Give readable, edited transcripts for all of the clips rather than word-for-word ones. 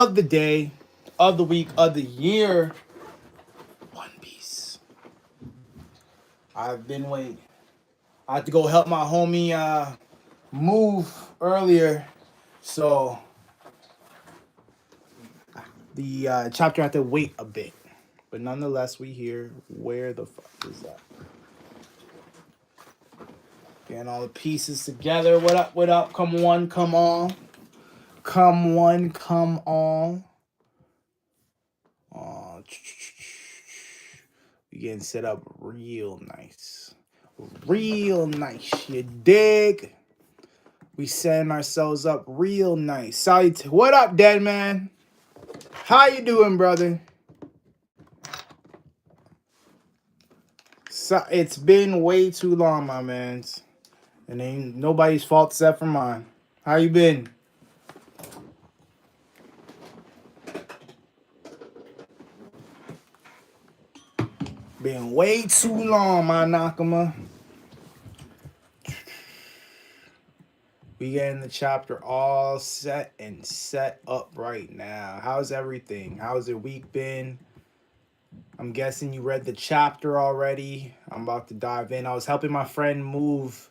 of the day, of the week, of the year. One Piece. I've been waiting. I had to go help my homie move earlier, so the chapter had to wait a bit. But nonetheless, we here. Where the fuck is that? Getting all the pieces together. What up? What up? Come one, come all. Come one, come all. We getting set up real nice. Real nice. You dig? We setting ourselves up real nice. What up, dead man? How you doing, brother? So, it's been way too long, my mans. And ain't nobody's fault except for mine. How you been? Been way too long, my Nakama. We getting the chapter all set and set up right now. How's everything? How's your week been? I'm guessing you read the chapter already. I'm about to dive in. I was helping my friend move.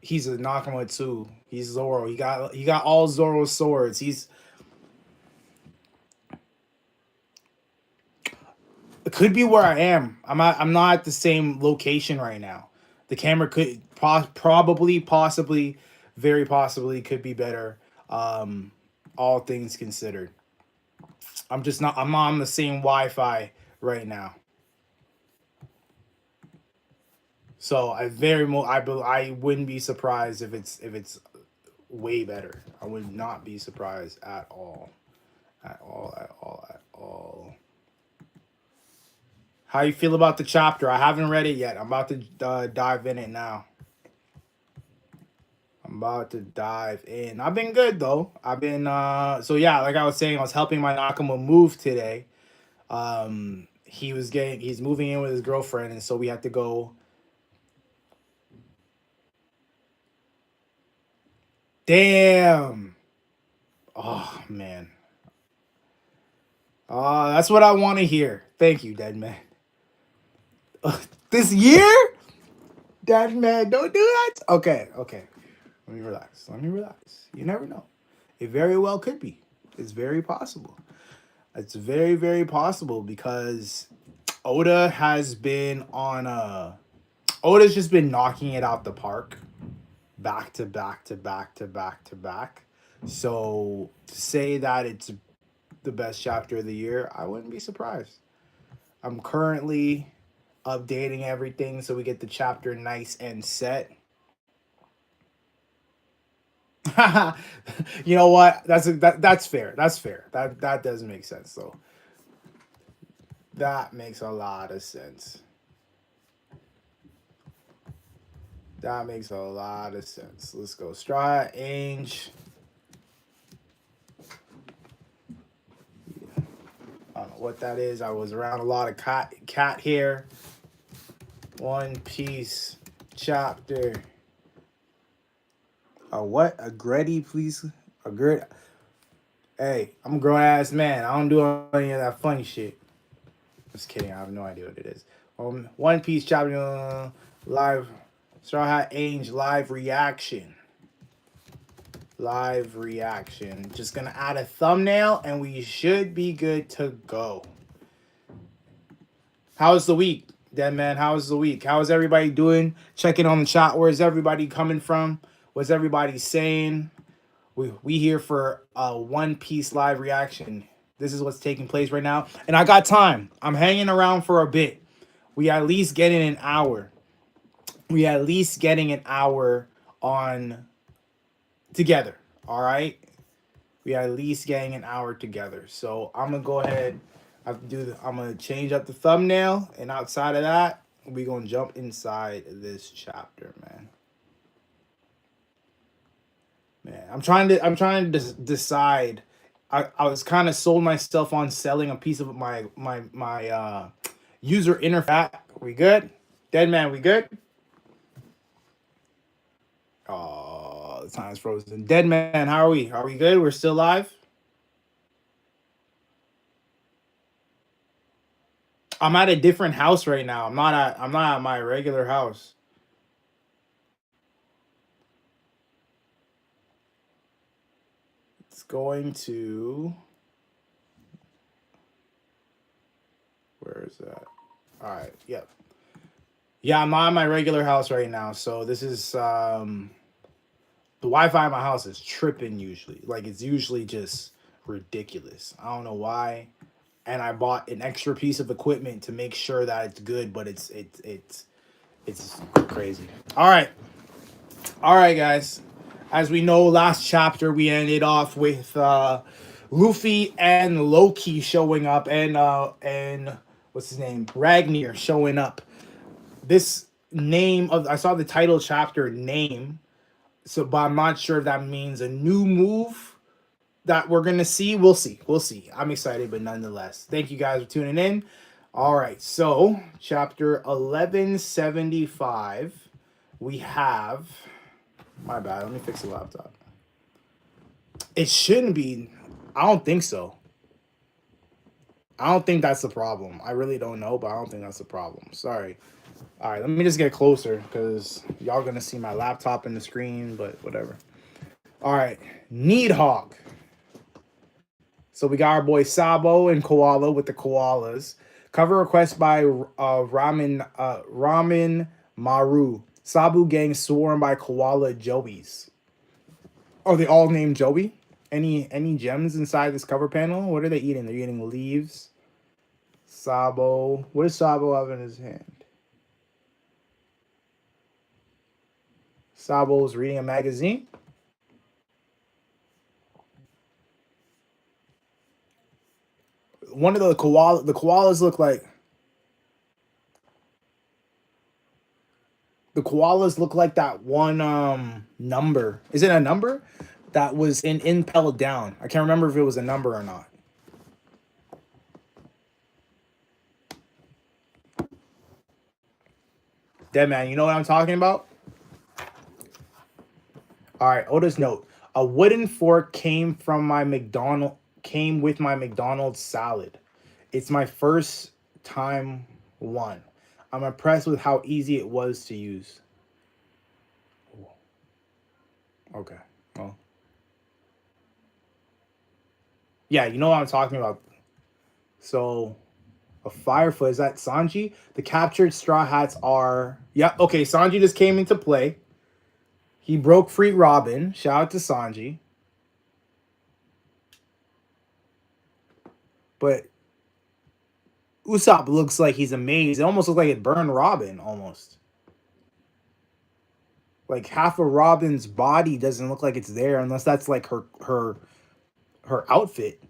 He's a Nakama too. He's Zoro. He got all Zoro's swords. It could be where I am. I'm not at the same location right now. The camera could probably, possibly, very possibly could be better. All things considered. I'm not on the same Wi-Fi right now. So I wouldn't be surprised if it's way better. I would not be surprised at all. At all, at all, at all. How you feel about the chapter? I haven't read it yet. I'm about to dive in it now. I'm about to dive in. I've been good though. I've been so yeah, like I was saying, I was helping my Nakama move today. He's moving in with his girlfriend, and so we had to go. Damn. Oh man. That's what I want to hear. Thank you, dead man. This year? Dead man, don't do that. Okay, okay. Let me relax. Let me relax. You never know. It very well could be. It's very possible. It's very, very possible because Oda has been on a. Oda's just been knocking it out the park, back to back to back to back to back. So to say that it's the best chapter of the year, I wouldn't be surprised. I'm currently updating everything so we get the chapter nice and set. You know what? That's fair. That's fair. That does make sense though. That makes a lot of sense. That makes a lot of sense. Let's go. Straw Ange. I don't know what that is. I was around a lot of cat hair. One Piece chapter. A what? A Gretty, please. A Gret. Hey, I'm a grown ass man. I don't do any of that funny shit. Just kidding. I have no idea what it is. One Piece chapter live. Straw Hat Ange live reaction. Live reaction. Just gonna add a thumbnail and we should be good to go. How's the week, dead man? How's the week? How's everybody doing? Checking on the chat. Where's everybody coming from? What's everybody saying? We here for a One Piece live reaction. This is what's taking place right now. And I got time. I'm hanging around for a bit. We at least getting an hour. We at least getting an hour on together. All right. We at least getting an hour together. So I'm gonna go ahead. I'm gonna change up the thumbnail, and outside of that, we gonna jump inside this chapter, man. Man, I'm trying to decide. I was kind of sold myself on selling a piece of my user interface. We good? Dead man, we good? Oh, the time's frozen. Dead man, how are we? Are we good? We're still live? I'm at a different house right now. I'm not at my regular house. It's going to, where is that? All right. Yep. Yeah, I'm not at my regular house right now. So this is the Wi-Fi in my house is tripping usually. Like it's usually just ridiculous. I don't know why. And I bought an extra piece of equipment to make sure that it's good, but it's crazy. All right, guys. As we know, last chapter we ended off with Luffy and Loki showing up, and what's his name, Ragnar showing up. This name of, I saw the title chapter name, so but I'm not sure if that means a new move that we're gonna see. We'll see. We'll see. I'm excited, but nonetheless, thank you guys for tuning in. All right, so chapter 1175, we have. My bad. Let me fix the laptop. It shouldn't be. I don't think so. I don't think that's the problem. I really don't know, but I don't think that's the problem. Sorry. All right, let me just get closer because y'all gonna see my laptop in the screen, but whatever. All right, Nidhogg. So we got our boy Sabo and Koala with the koalas. Cover request by Ramen Maru. Sabu gang sworn by koala Joeys. Are they all named Joey? Any gems inside this cover panel? What are they eating? They're eating leaves. Sabo. What does Sabo have in his hand? Sabo's reading a magazine. One of the koalas look like. The koalas look like that one number. Is it a number? That was in Impel Down. I can't remember if it was a number or not. Dead man, you know what I'm talking about? All right, Oda's note. A wooden fork came with my McDonald's salad. It's my first time one. I'm impressed with how easy it was to use. Okay. Well. Yeah, you know what I'm talking about. So, a Firefoot, is that Sanji? The captured Straw Hats are... Yeah, okay, Sanji just came into play. He broke free Robin. Shout out to Sanji. But Usopp looks like he's amazed. It almost looks like it burned Robin, almost. Like, half of Robin's body doesn't look like it's there unless that's, like, her outfit.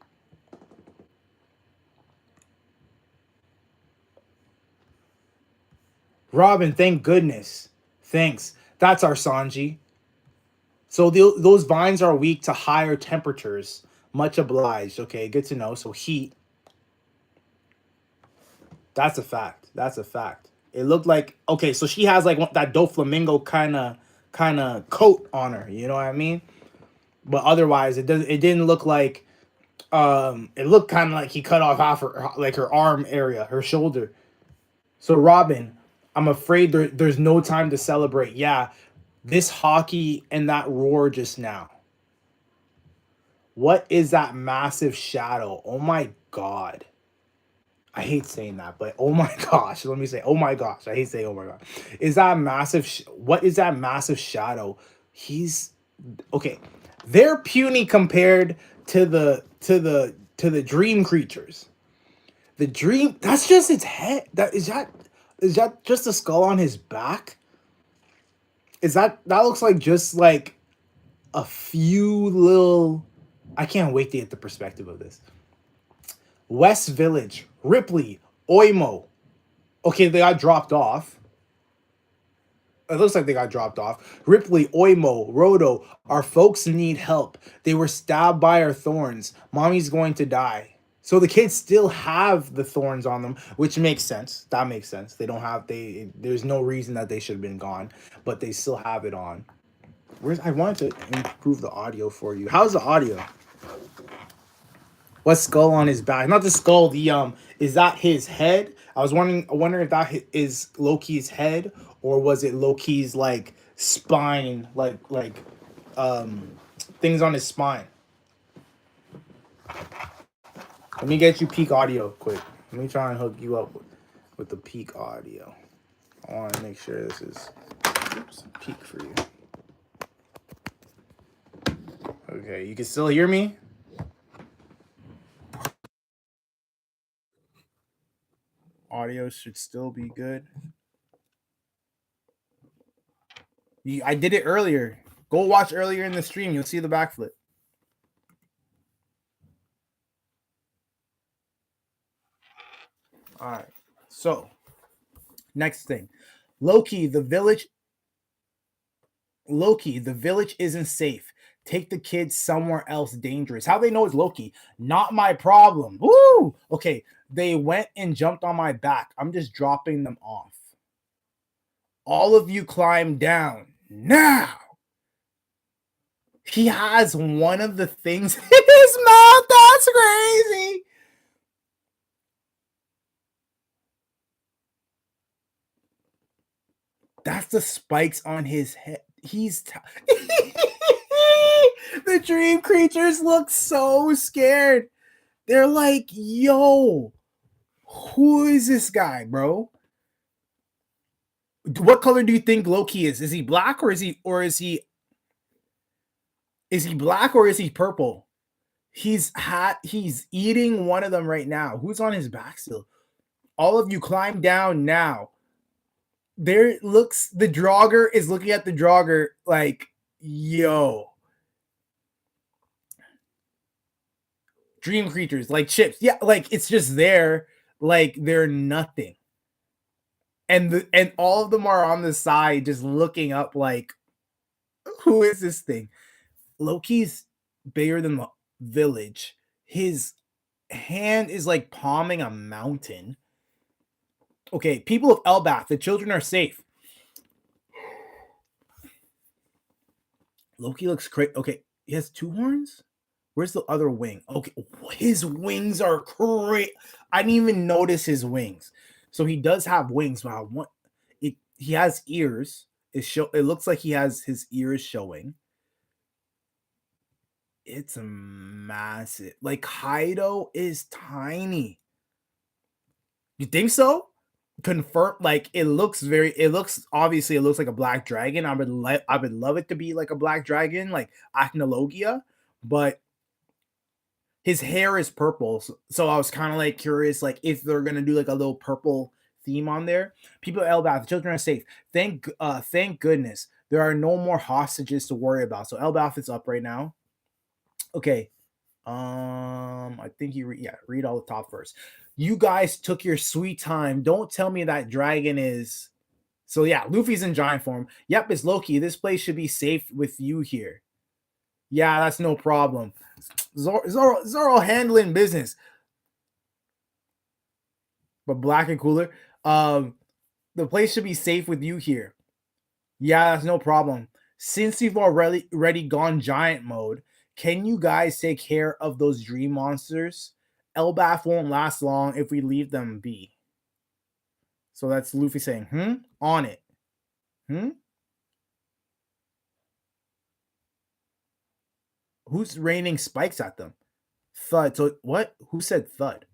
Robin, thank goodness. Thanks. That's our Sanji. So those vines are weak to higher temperatures. Much obliged. Okay, good to know. So heat. That's a fact. That's a fact. It looked like, okay, so she has like that Doflamingo kind of coat on her. You know what I mean? But otherwise, it didn't look like. It looked kind of like he cut off half her arm area, her shoulder. So Robin, I'm afraid there's no time to celebrate. Yeah, this hockey and that roar just now. What is that massive shadow? Oh my god. I hate saying that, but oh my gosh. Let me say, oh my gosh. I hate saying oh my god. Is that massive? What is that massive shadow? He's okay. They're puny compared to the dream creatures. The dream, that's just its head. Is that just a skull on his back? That looks like just like a few little. I can't wait to get the perspective of this. West Village, Ripley, Oimo. Okay, they got dropped off. It looks like they got dropped off. Ripley, Oimo, Rodo, our folks need help. They were stabbed by our thorns. Mommy's going to die. So the kids still have the thorns on them, which makes sense. That makes sense. There's no reason that they should have been gone, but they still have it on. I wanted to improve the audio for you. How's the audio? What skull on his back? Not the skull, is that his head? I was wondering if that is Loki's head or was it Loki's like spine, um things on his spine. Let me get you peak audio quick. Let me try and hook you up with the peak audio. I want to make sure this is peak for you. Okay, you can still hear me? Audio should still be good. I did it earlier. Go watch earlier in the stream. You'll see the backflip. All right. So, next thing. Loki, the village isn't safe. Take the kids somewhere else dangerous. How they know it's Loki? Not my problem. Woo! Okay, they went and jumped on my back. I'm just dropping them off. All of you climb down now. He has one of the things in his mouth. That's crazy. That's the spikes on his head. The dream creatures look so scared. They're like, yo, who is this guy, bro? What color do you think Loki is? Is he black or is he black or is he purple? He's eating one of them right now. Who's on his back still? All of you climb down now. The Draugr is looking at the Draugr like, yo. Dream creatures like chips. Yeah, like it's just there, like they're nothing. And all of them are on the side just looking up like, who is this thing? Loki's bigger than the village. His hand is like palming a mountain. Okay, people of Elbaf, the children are safe. Loki looks crazy. Okay, he has two horns? Where's the other wing? Okay, his wings are crazy. I didn't even notice his wings. So he does have wings, but he has ears. It looks like he has his ears showing. It's massive. Like Kaido is tiny. You think so? Confirm. Like it looks obviously it looks like a black dragon. I would love it to be like a black dragon, like Acnologia, but his hair is purple. So I was kind of like curious, like if they're gonna do like a little purple theme on there. People at Elbaf, the children are safe. Thank goodness. There are no more hostages to worry about. So Elbaf is up right now. Okay. I think read all the top first. You guys took your sweet time. Don't tell me that dragon is. So yeah, Luffy's in giant form. Yep, it's Loki. This place should be safe with you here. Yeah, that's no problem. Zoro handling business. But black and cooler. The place should be safe with you here. Yeah, that's no problem. Since you've already gone giant mode, can you guys take care of those dream monsters? Elbaf won't last long if we leave them be. So that's Luffy saying, on it. Who's raining spikes at them? Thud. So what? Who said thud?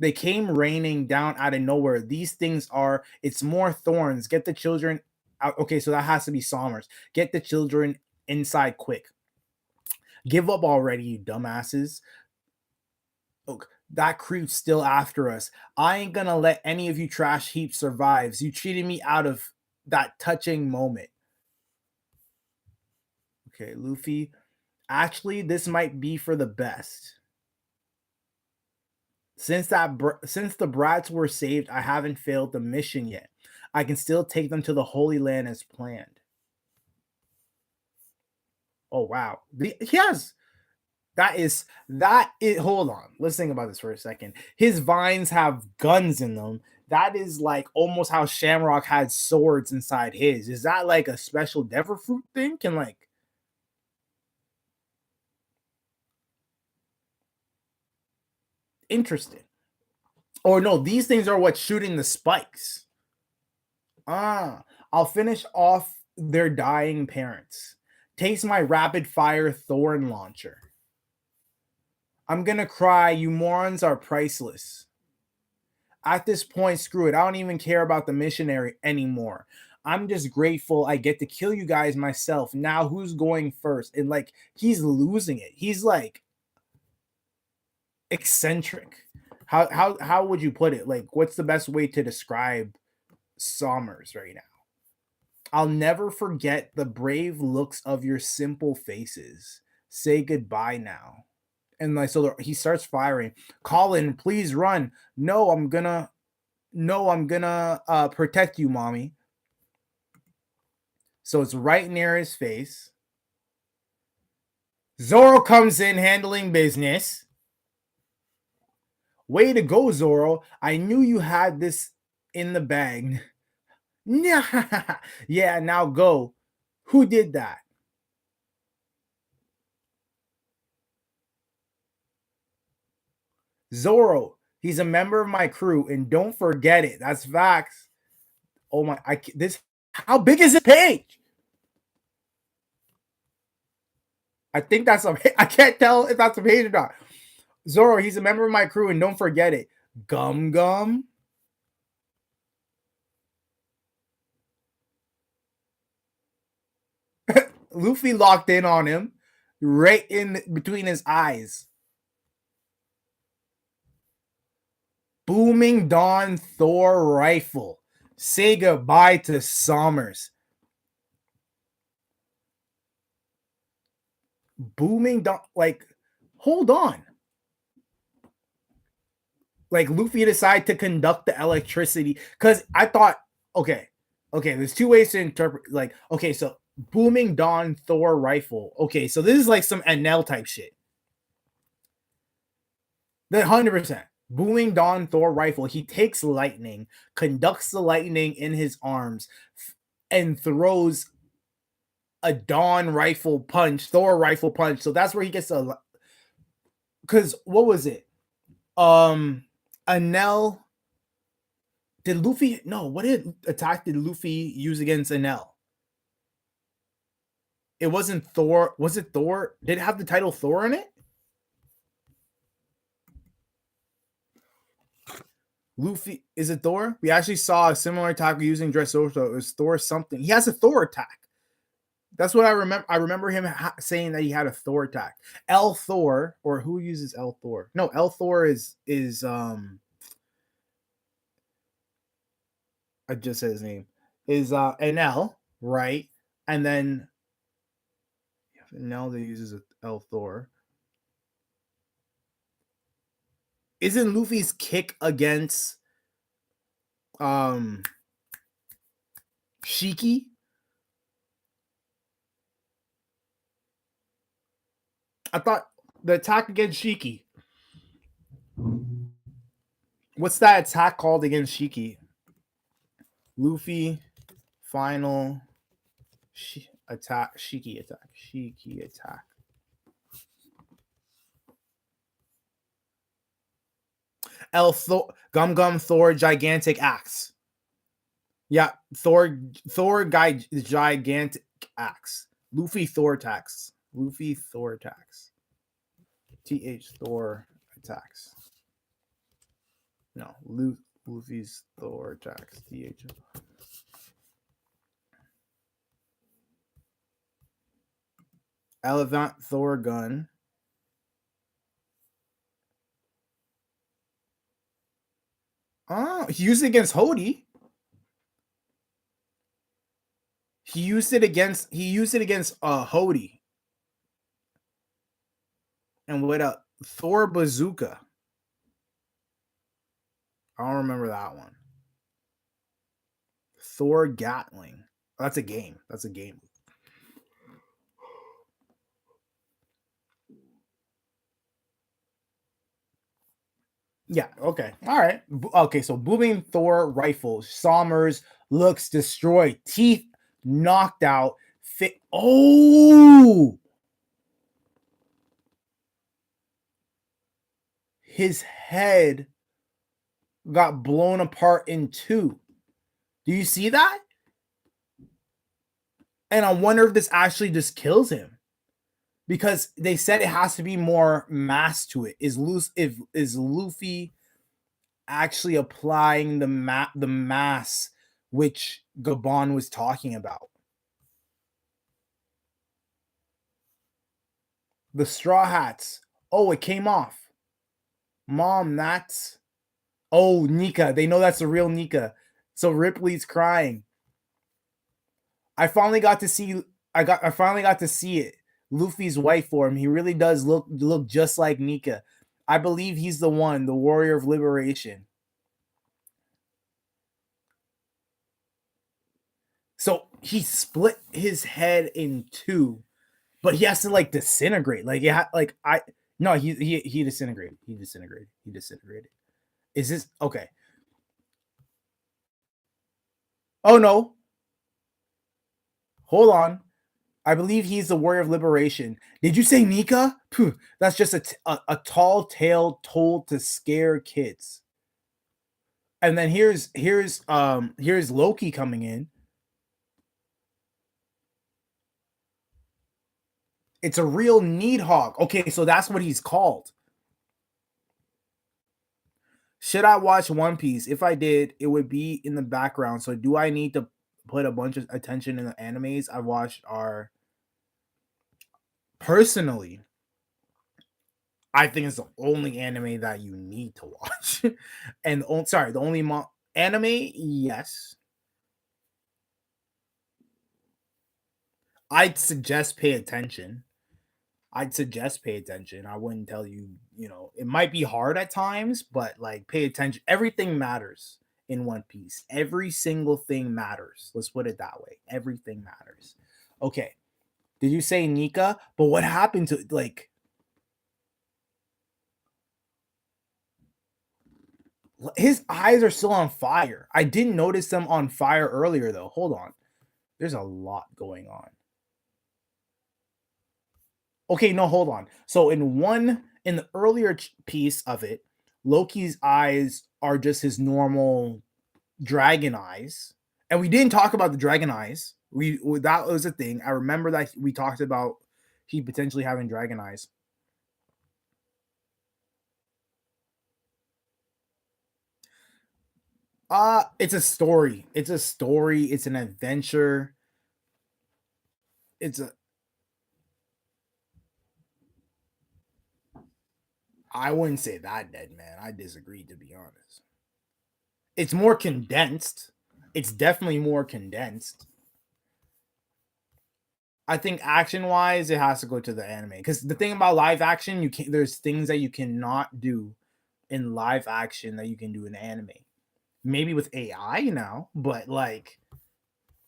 They came raining down out of nowhere. These things it's more thorns. Get the children out. Okay, so that has to be Sommers. Get the children inside quick. Give up already, you dumbasses. Look, that creep's still after us. I ain't gonna let any of you trash heaps survive. You cheated me out of that touching moment. Okay, Luffy. Actually, this might be for the best. Since the brats were saved, I haven't failed the mission yet. I can still take them to the Holy Land as planned. Oh wow, hold on. Let's think about this for a second. His vines have guns in them. That is like almost how Shamrock had swords inside his. Is that like a special Devil Fruit thing? Interesting. Or no, these things are what's shooting the spikes. I'll finish off their dying parents. Taste my rapid fire thorn launcher. I'm gonna cry. You morons are priceless. At this point, screw it. I don't even care about the missionary anymore. I'm just grateful I get to kill you guys myself. Now who's going first? And like he's losing it. He's like eccentric. How would you put it? Like, what's the best way to describe Somers right now? I'll never forget the brave looks of your simple faces. Say goodbye now. And like so he starts firing. Colin, please run. No, I'm gonna protect you, mommy. So it's right near his face. Zoro comes in handling business. Way to go, Zoro. I knew you had this in the bag. Yeah, now go. Who did that? Zoro. He's a member of my crew, and don't forget it. That's facts. Oh my! This. How big is the page? I think that's a. I can't tell if that's a page or not. Zoro. He's a member of my crew, and don't forget it. Gum gum. Luffy locked in on him, right in between his eyes. Booming Dawn Thor rifle. Say goodbye to Somers. Booming Dawn, like, hold on. Like Luffy decided to conduct the electricity because I thought, okay, there's two ways to interpret. Like, okay, so Booming Dawn Thor rifle. Okay, so this is like some NL type shit. The 100%. Booming Dawn Thor rifle. He takes lightning, conducts the lightning in his arms, and throws a Dawn rifle punch, Thor rifle punch. So that's where he gets a. Because what was it? Anel. Did Luffy? No, what did attack did Luffy use against Anel? It wasn't Thor. Was it Thor? Did it have the title Thor in it? Luffy, is it Thor? We actually saw a similar attack using Dressrosa. It was Thor something. He has a Thor attack. That's what I remember. I remember him saying that he had a Thor attack. L Thor, or who uses L Thor? No, L Thor is I just said his name. Is an L, right? And then now that uses L Thor. Isn't Luffy's kick against Shiki? I thought the attack against Shiki. What's that attack called against Shiki? Luffy final attack. Shiki attack. Shiki attack. L Thor Gum Gum Thor gigantic axe. Yeah, Thor guy gigantic axe. Luffy Thor attacks. Luffy Thor attacks. TH Thor attacks. No, Luffy's Thor attacks. TH. Elephant Thor gun. Oh, he used it against Hody. He used it against Hody. And what a Thor bazooka. I don't remember that one. Thor Gatling. Oh, that's a game. That's a game. Yeah, okay. All right. Okay, so booming Thor rifle. Somers looks destroyed. Teeth knocked out. Oh! His head got blown apart in two. Do you see that? And I wonder if this actually just kills him, because they said it has to be more mass to it. Is Luffy actually applying the mass which Gaban was talking about? The straw hats. Oh, it came off. Mom, that's Nika. They know that's the real Nika. So Ripley's crying. I finally got to see it. Luffy's white form. He really does look just like Nika. I believe he's the one, the warrior of liberation. So he split his head in two, but he has to like disintegrate. Like he disintegrated. He disintegrated. Is this okay? Oh no. Hold on. I believe he's the warrior of liberation. Did you say Nika? Phew, that's just a tall tale told to scare kids. And then here's Loki coming in. It's a real Nidhogg. Okay, so that's what he's called. Should I watch One Piece? If I did, it would be in the background. So do I need to put a bunch of attention in the animes I've watched are personally, I think it's the only anime that you need to watch. And the only anime, yes. I'd suggest pay attention. I wouldn't tell you, it might be hard at times, but like pay attention. Everything matters in One Piece. Every single thing matters. Let's put it that way. Everything matters. Okay. Did you say Nika? But what happened to like his eyes are still on fire. I didn't notice them on fire earlier though. Hold on. There's a lot going on. Okay, no, hold on. So in the earlier piece of it, Loki's eyes are just his normal dragon eyes. And we didn't talk about the dragon eyes. We that was a thing. I remember that we talked about he potentially having dragon eyes. It's a story. It's a story. It's an adventure. It's a I wouldn't say that dead, man. I disagree, to be honest. It's more condensed. It's definitely more condensed. I think action wise, it has to go to the anime, because the thing about live action, you can't. There's things that you cannot do in live action that you can do in anime. Maybe with AI now, but like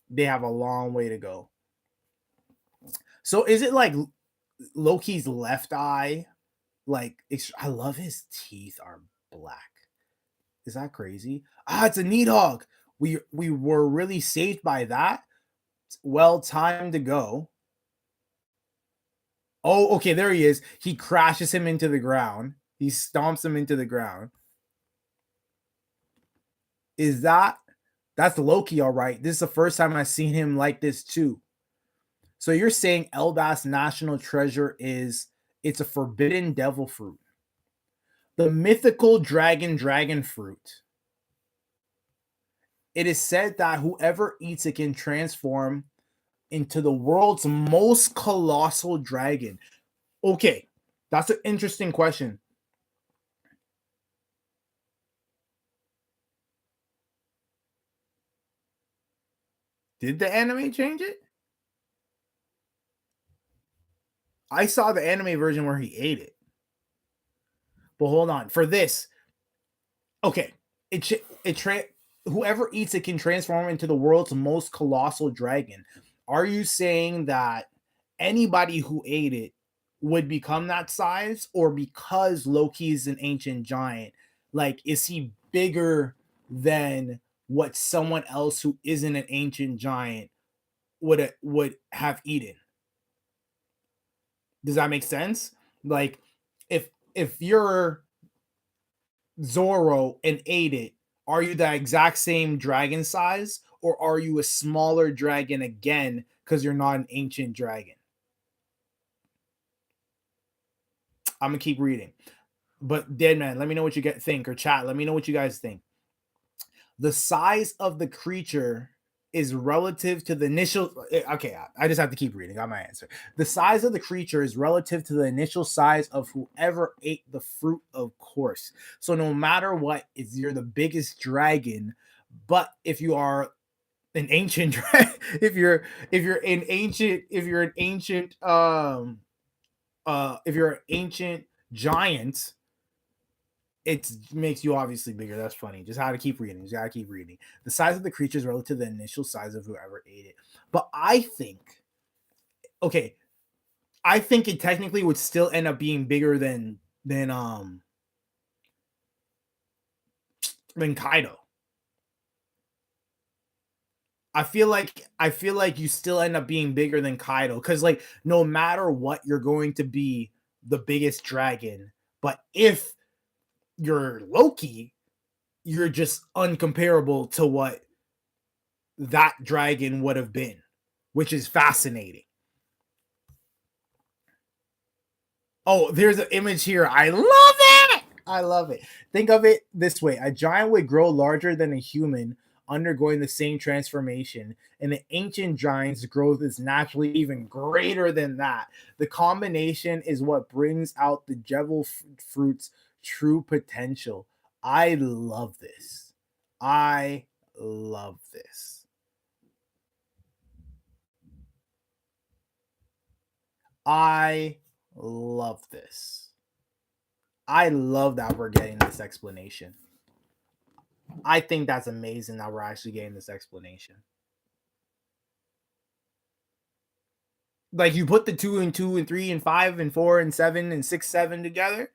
they have a long way to go. So is it like Loki's left eye? Like I love his teeth are black. Is that crazy? It's a Nidhogg. We were really saved by that. Well, time to go. Oh, okay, there he is. He crashes him into the ground. He stomps him into the ground. Is that's Loki, all right? This is the first time I've seen him like this too. So you're saying elbaf's national treasure is it's a forbidden devil fruit. The mythical dragon fruit. It is said that whoever eats it can transform into the world's most colossal dragon. Okay, that's an interesting question. Did the anime change it? I saw the anime version where he ate it. But hold on, for this, okay, whoever eats it can transform into the world's most colossal dragon. Are you saying that anybody who ate it would become that size, or because Loki is an ancient giant, like is he bigger than what someone else who isn't an ancient giant would have eaten? Does that make sense? Like if you're Zoro and ate it, are you the exact same dragon size, or are you a smaller dragon again because you're not an ancient dragon? I'm gonna keep reading. But dead man, let me know what you think, or chat. Let me know what you guys think. The size of the creature is relative to the initial. Okay, I just have to keep reading. Got my answer. The size of the creature is relative to the initial size of whoever ate the fruit, of course. So no matter what, if you're the biggest dragon, but if you are an ancient, if you're an ancient if you're an ancient giant, it makes you obviously bigger. That's funny. Just how to keep reading. Just gotta keep reading. The size of the creature is relative to the initial size of whoever ate it. But I think, okay, I think it technically would still end up being bigger than Kaido. I feel like you still end up being bigger than Kaido, because like no matter what, you're going to be the biggest dragon. But if you're Loki, you're just uncomparable to what that dragon would have been, which is fascinating. Oh, there's an image here. I love it. I love it. Think of it this way: a giant would grow larger than a human, undergoing the same transformation, and the ancient giant's growth is naturally even greater than that. The combination is what brings out the devil fruit's true potential. I love this. I love this. I love this. I love that we're getting this explanation. I think that's amazing that we're actually getting this explanation. Like you put the 2 and 2 and 3 and 5 and 4 and 7 and 6, 7 together.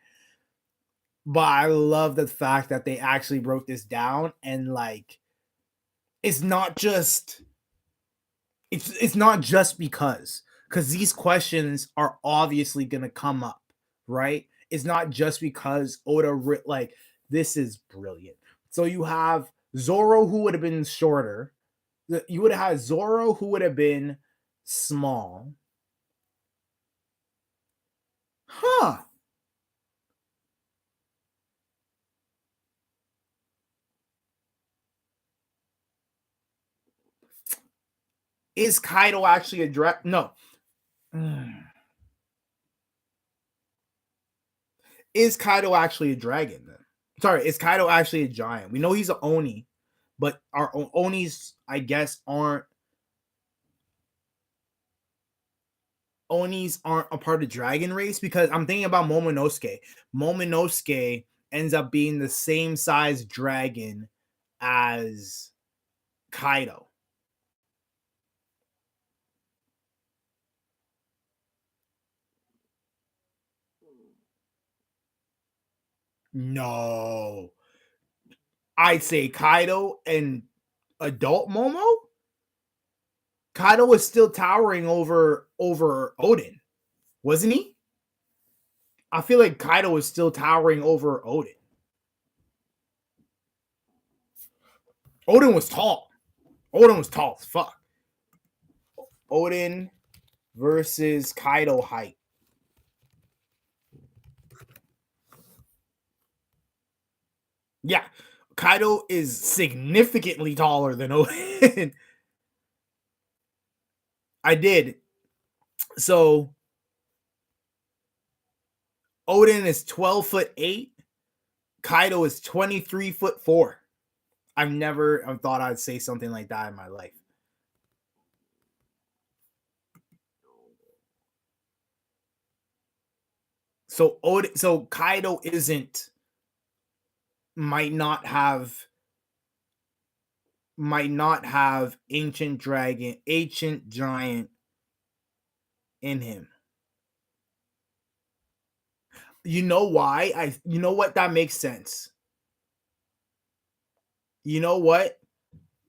But I love the fact that they actually broke this down, and like it's not just because these questions are obviously going to come up, right? It's not just because Oda like this is brilliant. So you have Zoro, who would have been shorter. You would have had Zoro, who would have been small. Huh. Is Kaido actually a dragon? No. Is Kaido actually a dragon then? Sorry, is Kaido actually a giant? We know he's an Oni, but our Onis, I guess, aren't a part of dragon race, because I'm thinking about Momonosuke. Momonosuke ends up being the same size dragon as Kaido. No. I'd say Kaido and adult Momo. Kaido was still towering over Odin, wasn't he? I feel like Kaido was still towering over Odin. Odin was tall. Odin was tall as fuck. Odin versus Kaido height. Yeah, Kaido is significantly taller than Odin. I did. So Odin is 12'8". Kaido is 23'4". I've never thought I'd say something like that in my life. So Kaido might not have ancient giant in him. You know why? You know what? That makes sense. You know what?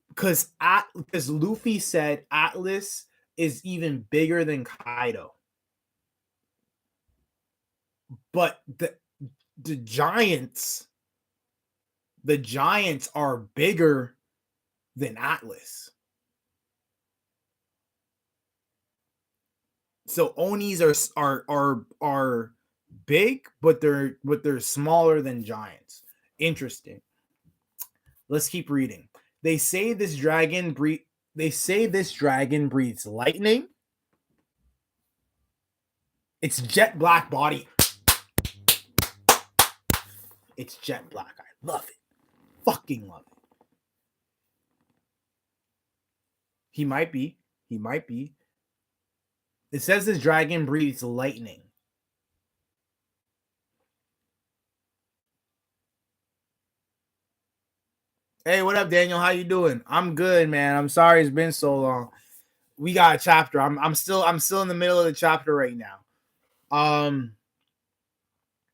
Because Luffy said Atlas is even bigger than Kaido. But the giants the giants are bigger than Atlas. So Onis are big, but they're smaller than giants. Interesting. Let's keep reading. They say this dragon breathes lightning. It's jet black body. It's jet black. I love it. Fucking love it. He might be. He might be. It says this dragon breathes lightning. Hey, what up, Daniel? How you doing? I'm good, man. I'm sorry it's been so long. We got a chapter. I'm still in the middle of the chapter right now.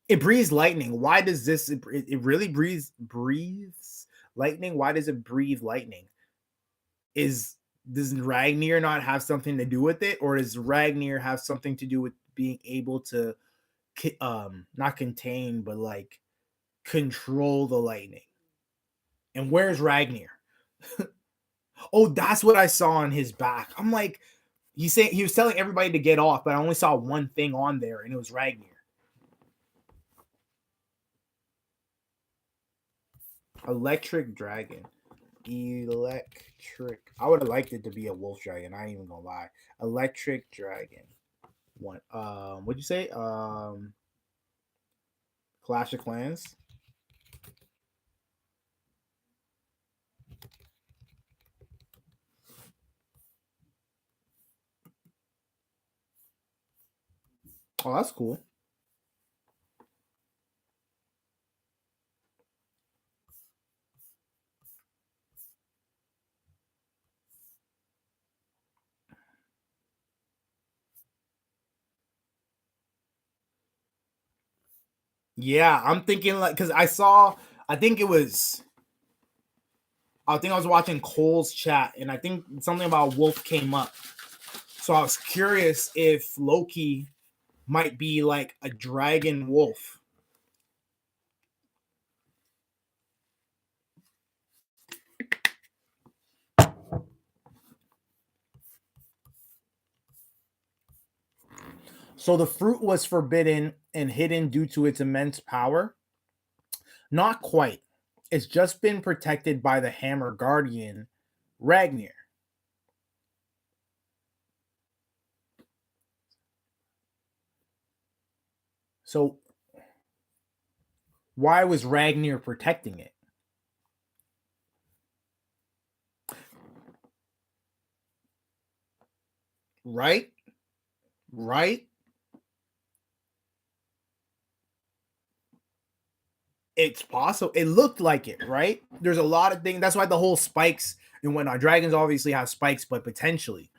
It breathes lightning. Why does this? It really breathes lightning. Why does it breathe lightning? Does Ragnir not have something to do with it, or does Ragnir have something to do with being able to, not contain, but like control the lightning? And where's Ragnir? Oh, that's what I saw on his back. I'm like, he was telling everybody to get off, but I only saw one thing on there, and it was Ragnir. Electric dragon. Electric. I would have liked it to be a wolf dragon. I ain't even gonna lie. Electric dragon. One. What'd you say? Clash of Clans. Oh, that's cool. Yeah, I'm thinking like because I think I was watching Cole's chat, and I think something about wolf came up. So I was curious if Loki might be like a dragon wolf. So the fruit was forbidden and hidden due to its immense power? Not quite. It's just been protected by the hammer guardian, Ragnir. So why was Ragnir protecting it? Right? Right? It's possible. It looked like it, right? There's a lot of things. That's why the whole spikes and whatnot. Dragons obviously have spikes, but potentially.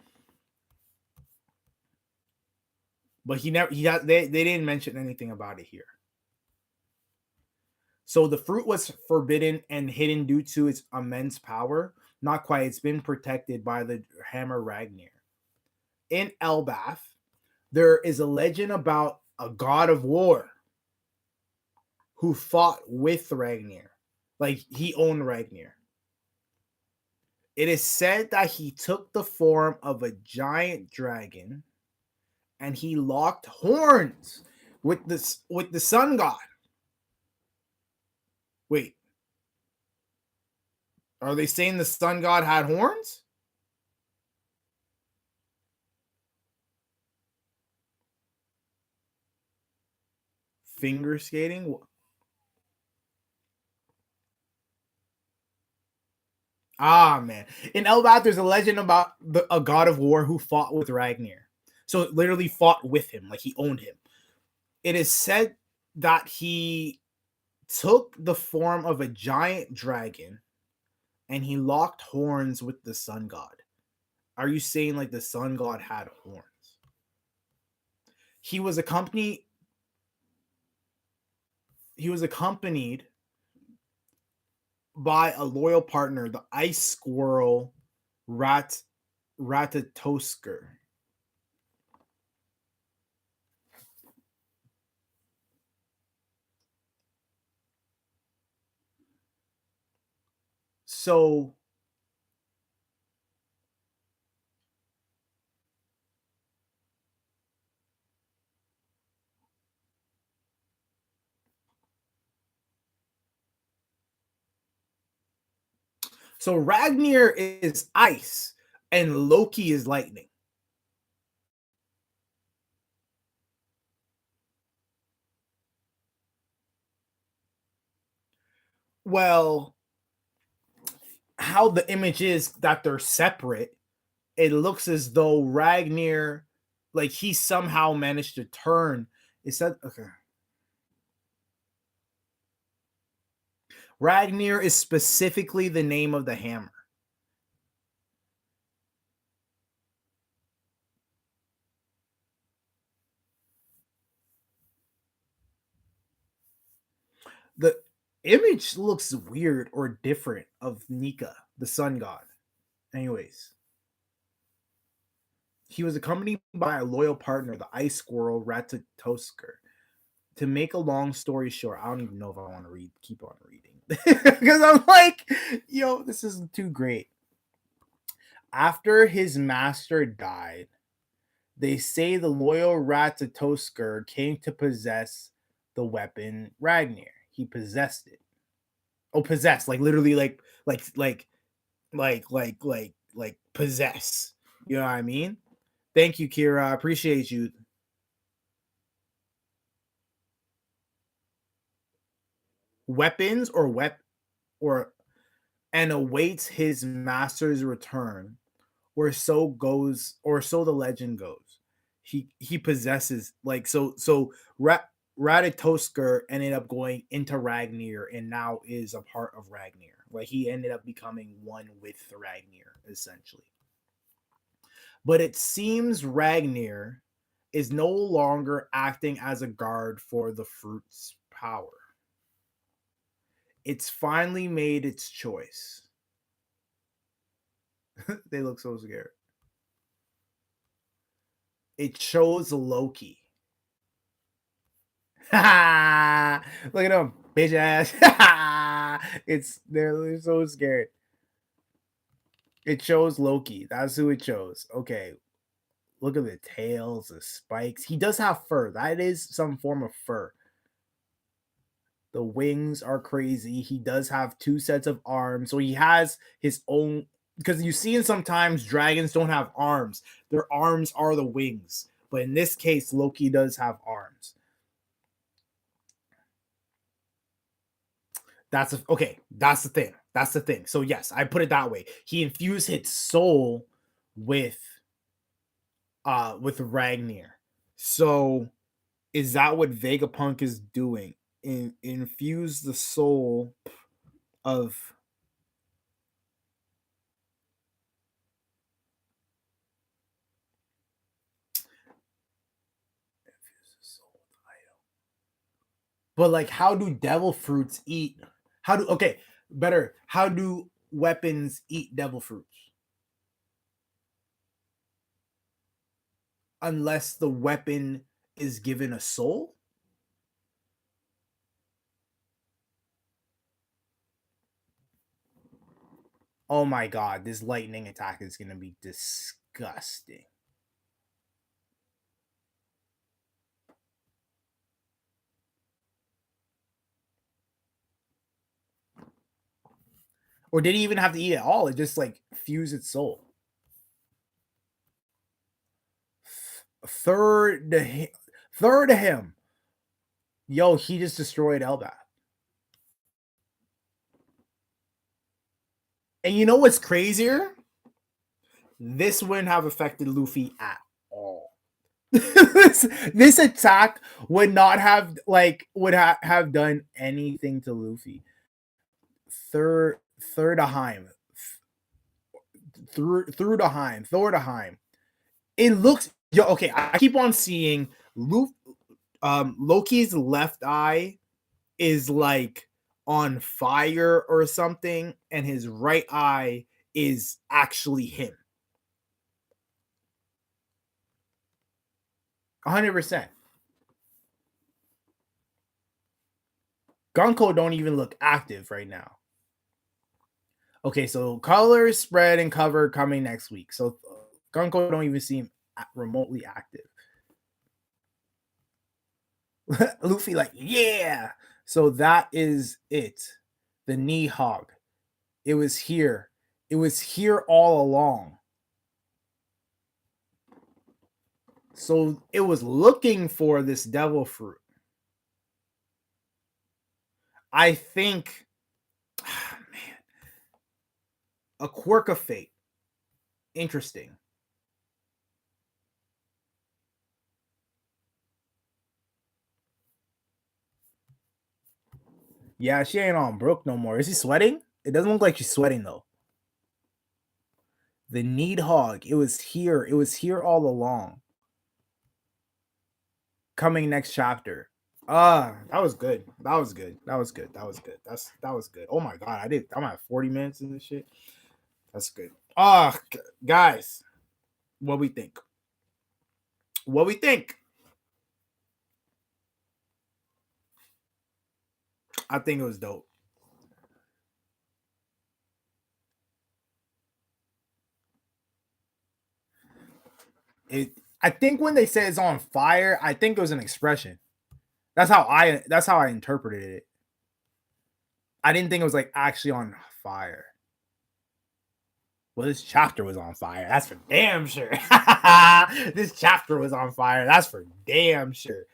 But they didn't mention anything about it here. So the fruit was forbidden and hidden due to its immense power. Not quite. It's been protected by the hammer Ragnir. In Elbaf, there is a legend about a god of war who fought with Ragnir. Like he owned Ragnir. It is said that he took the form of a giant dragon and he locked horns with the sun god. Wait. Are they saying the sun god had horns? Finger skating? Ah, man. In Elbaf, there's a legend about a god of war who fought with Ragnir. So it literally fought with him, like he owned him. It is said that he took the form of a giant dragon and he locked horns with the sun god. Are you saying like the sun god had horns? He was accompanied by a loyal partner, the ice squirrel Ratatosker. So so Ragnar is ice and Loki is lightning. Well, how the image is that they're separate, it looks as though Ragnar, like he somehow managed to turn. Is that okay? Ragnar is specifically the name of the hammer. The image looks weird or different of Nika, the sun god. Anyways, he was accompanied by a loyal partner, the ice squirrel Ratatosker. To make a long story short, I don't even know if I want to keep on reading because I'm like, yo, this is too great. After his master died, they say the loyal Ratatosker came to possess the weapon Ragnar. He possessed it. Oh, possess, like literally, like possess. You know what I mean? Thank you, Kira. I appreciate you. Weapons or and awaits his master's return, or so the legend goes. He possesses like Ratatosker ended up going into Ragnar and now is a part of Ragnar. Like he ended up becoming one with Ragnar essentially. But it seems Ragnar is no longer acting as a guard for the fruit's power. It's finally made its choice. They look so scared. It chose Loki. Look at them, bitch ass. They're so scared. It chose Loki. That's who it chose. Okay. Look at the tails, the spikes. He does have fur. That is some form of fur. The wings are crazy. He does have two sets of arms. So he has his own, because you see sometimes dragons don't have arms. Their arms are the wings. But in this case, Loki does have arms. Okay. That's the thing. That's the thing. So yes, I put it that way. He infused his soul with Ragnar. So is that what Vegapunk is doing? Infuse the soul of but like how do devil fruits eat? How do okay, better. How do weapons eat devil fruits? Unless the weapon is given a soul? Oh my god, this lightning attack is gonna be disgusting. Or did he even have to eat it all? It just like fuse its soul. Third to third to him. Yo, he just destroyed elbaf. And you know what's crazier? This wouldn't have affected Luffy at all. this attack would not have have done anything to Luffy. Third to Heim. Through to Heim. Thor to Heim. It looks okay. I keep on seeing Loki's left eye is like on fire or something, and his right eye is actually him. 100%. Gunko don't even look active right now. Okay, so color spread and cover coming next week. So gunko don't even seem remotely active. Luffy like, yeah. So that is it. The Nidhogg. It was here. It was here all along. So it was looking for this devil fruit. I think, man, a quirk of fate. Interesting. Yeah, she ain't on Brook no more. Is she sweating? It doesn't look like she's sweating though. The Nidhogg. It was here. It was here all along. Coming next chapter. That was good. That was good. That was good. That was good. That was good. Oh my god, I'm at 40 minutes in this shit. That's good. Guys, what we think? What we think? I think it was dope. I think when they say it's on fire, I think it was an expression. That's how I interpreted it. I didn't think it was like actually on fire. Well, this chapter was on fire. That's for damn sure. This chapter was on fire. That's for damn sure.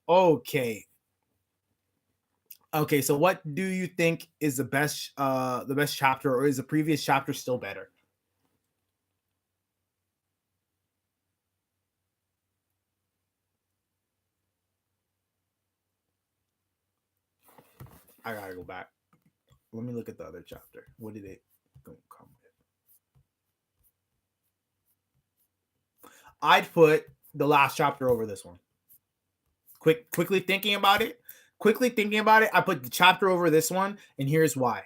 Okay. Okay, so what do you think is the best chapter, or is the previous chapter still better? I gotta go back. Let me look at the other chapter. What did it come with? I'd put the last chapter over this one. Quickly thinking about it, I put the chapter over this one, and here's why.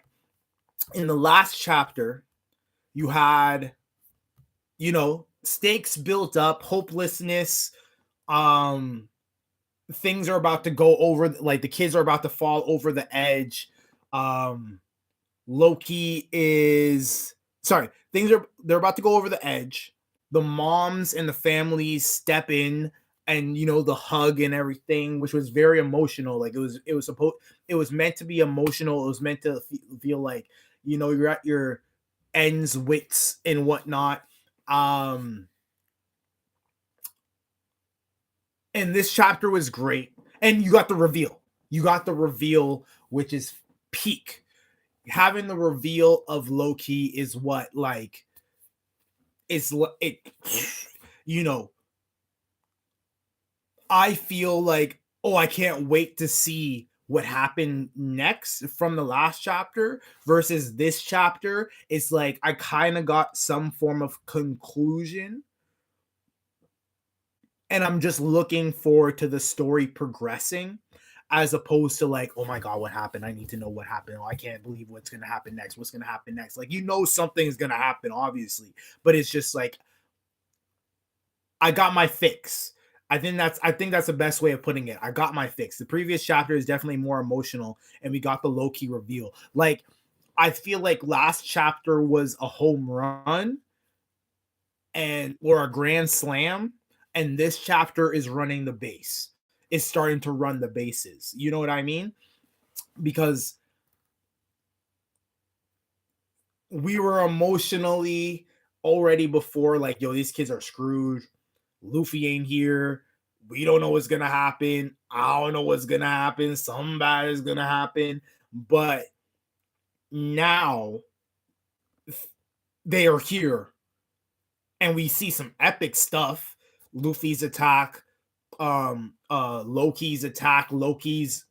In the last chapter, you had, stakes built up, hopelessness, things are about to go over, like the kids are about to fall over the edge. Loki is sorry, they're about to go over the edge. The moms and the families step in, and the hug and everything, which was very emotional. Like it was meant to be emotional. It was meant to feel like you're at your ends, wits and whatnot. And this chapter was great, and you got the reveal. Which is peak. Having the reveal of Loki is what, like, it's it. I feel like, I can't wait to see what happened next from the last chapter versus this chapter. It's like I kind of got some form of conclusion, and I'm just looking forward to the story progressing, as opposed to like, oh my god, what happened? I need to know what happened. Oh, I can't believe what's gonna happen next. What's gonna happen next? Like, something's gonna happen, obviously, but it's just like I got my fix. I think that's the best way of putting it. I got my fix. The previous chapter is definitely more emotional, and we got the Loki reveal. Like, I feel like last chapter was a home run or a grand slam, and this chapter is running the base. Is starting to run the bases. You know what I mean? Because we were emotionally already before, like, yo, these kids are screwed. Luffy ain't here. We don't know what's gonna happen. I don't know what's gonna happen. Something bad is gonna happen. But now they are here, and we see some epic stuff. Luffy's attack, Loki's attack, Loki's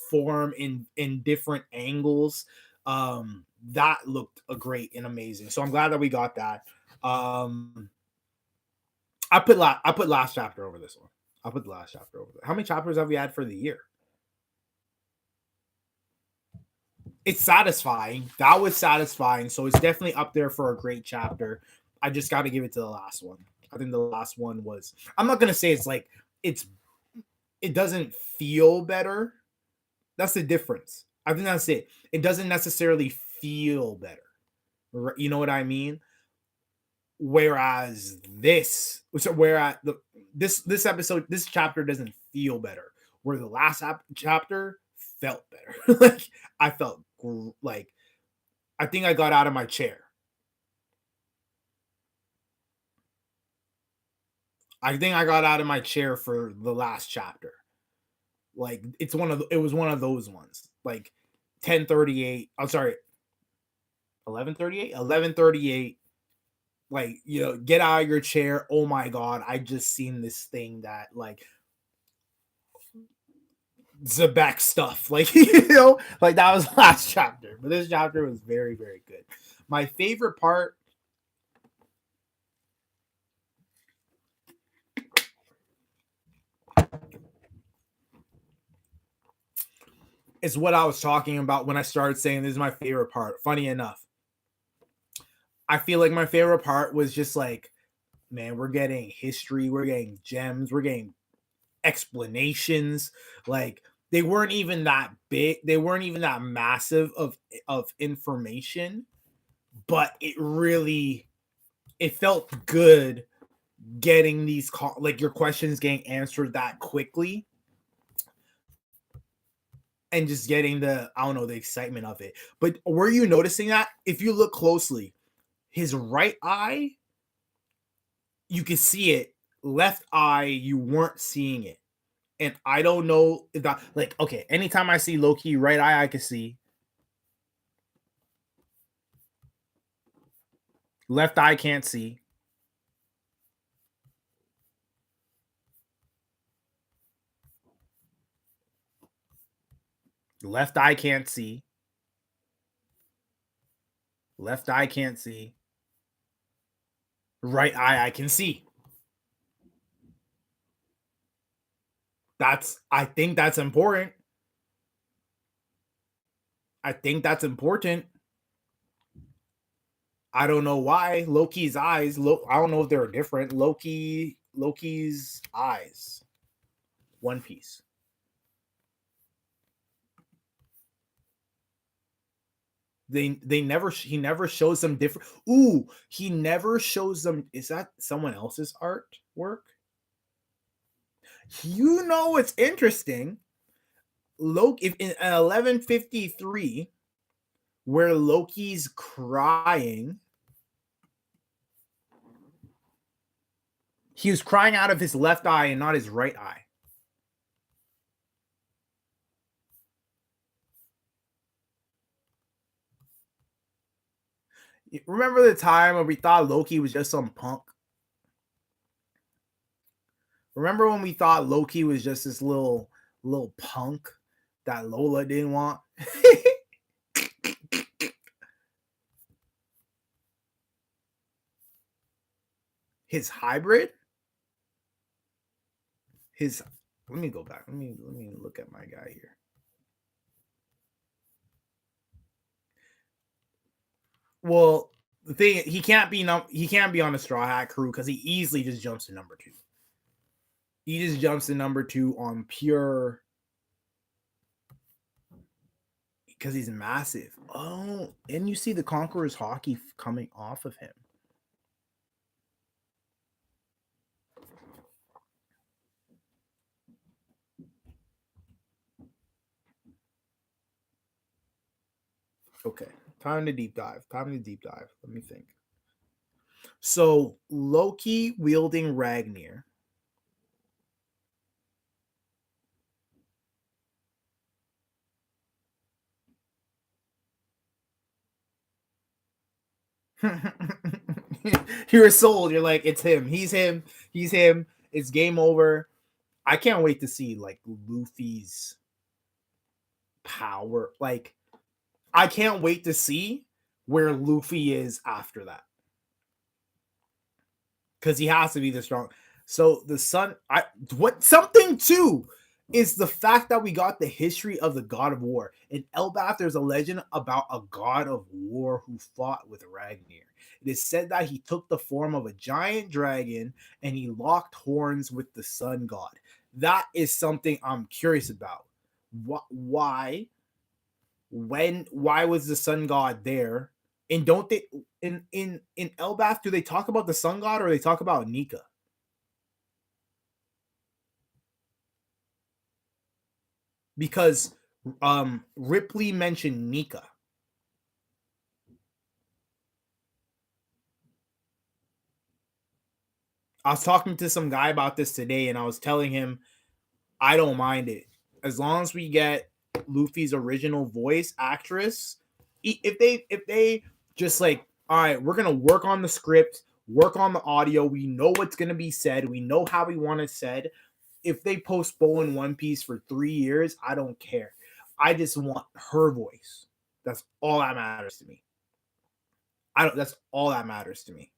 form in different angles. That looked great and amazing. So I'm glad that we got that. I put last chapter over this one. I put the last chapter over there. How many chapters have we had for the year? It's satisfying. That was satisfying. So it's definitely up there for a great chapter. I just got to give it to the last one. I think the last one was. I'm not gonna say it's like it doesn't feel better. That's the difference. I think that's it. It doesn't necessarily feel better. You know what I mean? Whereas this episode, this chapter doesn't feel better. Where the last chapter felt better. Like I felt like I think I got out of my chair. I think I got out of my chair for the last chapter. Like it was one of those ones. Like 10:38. I'm sorry, 11:38. 11:38. Like, you know, get out of your chair. Oh my god, I just seen this thing that like Zebek stuff. Like, you know, like that was last chapter. But this chapter was very, very good. My favorite part is what I was talking about when I started saying this is my favorite part. Funny enough, I feel like my favorite part was just like, man, we're getting history, we're getting gems, we're getting explanations. Like they weren't even that big, they weren't even that massive of information, but it felt good getting these like your questions getting answered that quickly and just getting the I don't know the excitement of it. But were you noticing that if you look closely, his right eye, you could see it. Left eye, you weren't seeing it. And I don't know if that like okay, anytime I see Loki, right eye I can see. Left eye can't see. Left eye can't see. Left eye can't see. Right eye I can see. I think that's important. I think that's important. I don't know why Loki's eyes. I don't know if they're different. Loki's eyes. One Piece. They never he never shows them different. Ooh, he never shows them. Is that someone else's artwork? You know what's interesting? Loki if in 1153, where Loki's crying, he was crying out of his left eye and not his right eye. Remember the time when we thought Loki was just some punk? Remember when we thought Loki was just this little punk that Lola didn't want? His hybrid? His let me go back. Let me look at my guy here. Well, the thing he can't be on the Straw Hat crew because he easily just jumps to number 2. He just jumps to number 2 on pure because he's massive. Oh, and you see the Conqueror's hockey coming off of him. Okay, time to deep dive. Let me think. So Loki wielding Ragnir. You're sold. You're like, it's him. He's him. He's him. It's game over. I can't wait to see like Luffy's power. Like, I can't wait to see where Luffy is after that. Because he has to be the strong. So the sun, what something too is the fact that we got the history of the god of war. In Elbaf, there's a legend about a god of war who fought with Ragnir. It is said that he took the form of a giant dragon and he locked horns with the sun god. That is something I'm curious about. Why? Why was the sun god there? And don't they in elbaf, do they talk about the sun god or they talk about Nika? Because Ripley mentioned Nika. I was talking to some guy about this today, and I was telling him I don't mind it as long as we get Luffy's original voice actress. If they just like, all right, we're gonna work on the script, work on the audio. We know what's gonna be said. We know how we want it said. If they postpone One Piece for 3 years, I don't care. I just want her voice. That's all that matters to me. I don't. That's all that matters to me.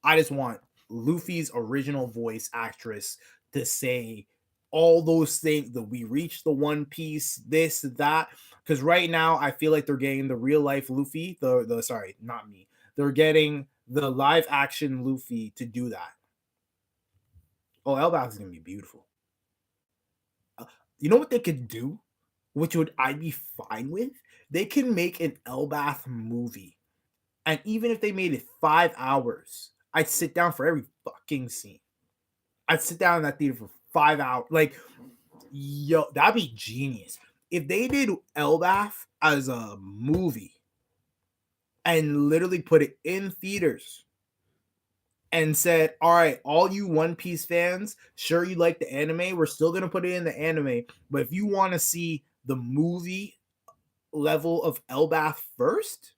I just want Luffy's original voice actress to say all those things that we reached the One Piece, this, that. Because right now, I feel like they're getting the real life Luffy. The sorry, not me. They're getting the live action Luffy to do that. Oh, elbaf is gonna be beautiful. You know what they could do, which would I be fine with? They can make an elbaf movie, and even if they made it 5 hours, I'd sit down for every fucking scene. I'd sit down in that theater for 5 hours. Like, yo, that'd be genius. If they did elbaf as a movie and literally put it in theaters and said, all right, all you One Piece fans, sure you like the anime, we're still gonna put it in the anime, but if you want to see the movie level of elbaf first,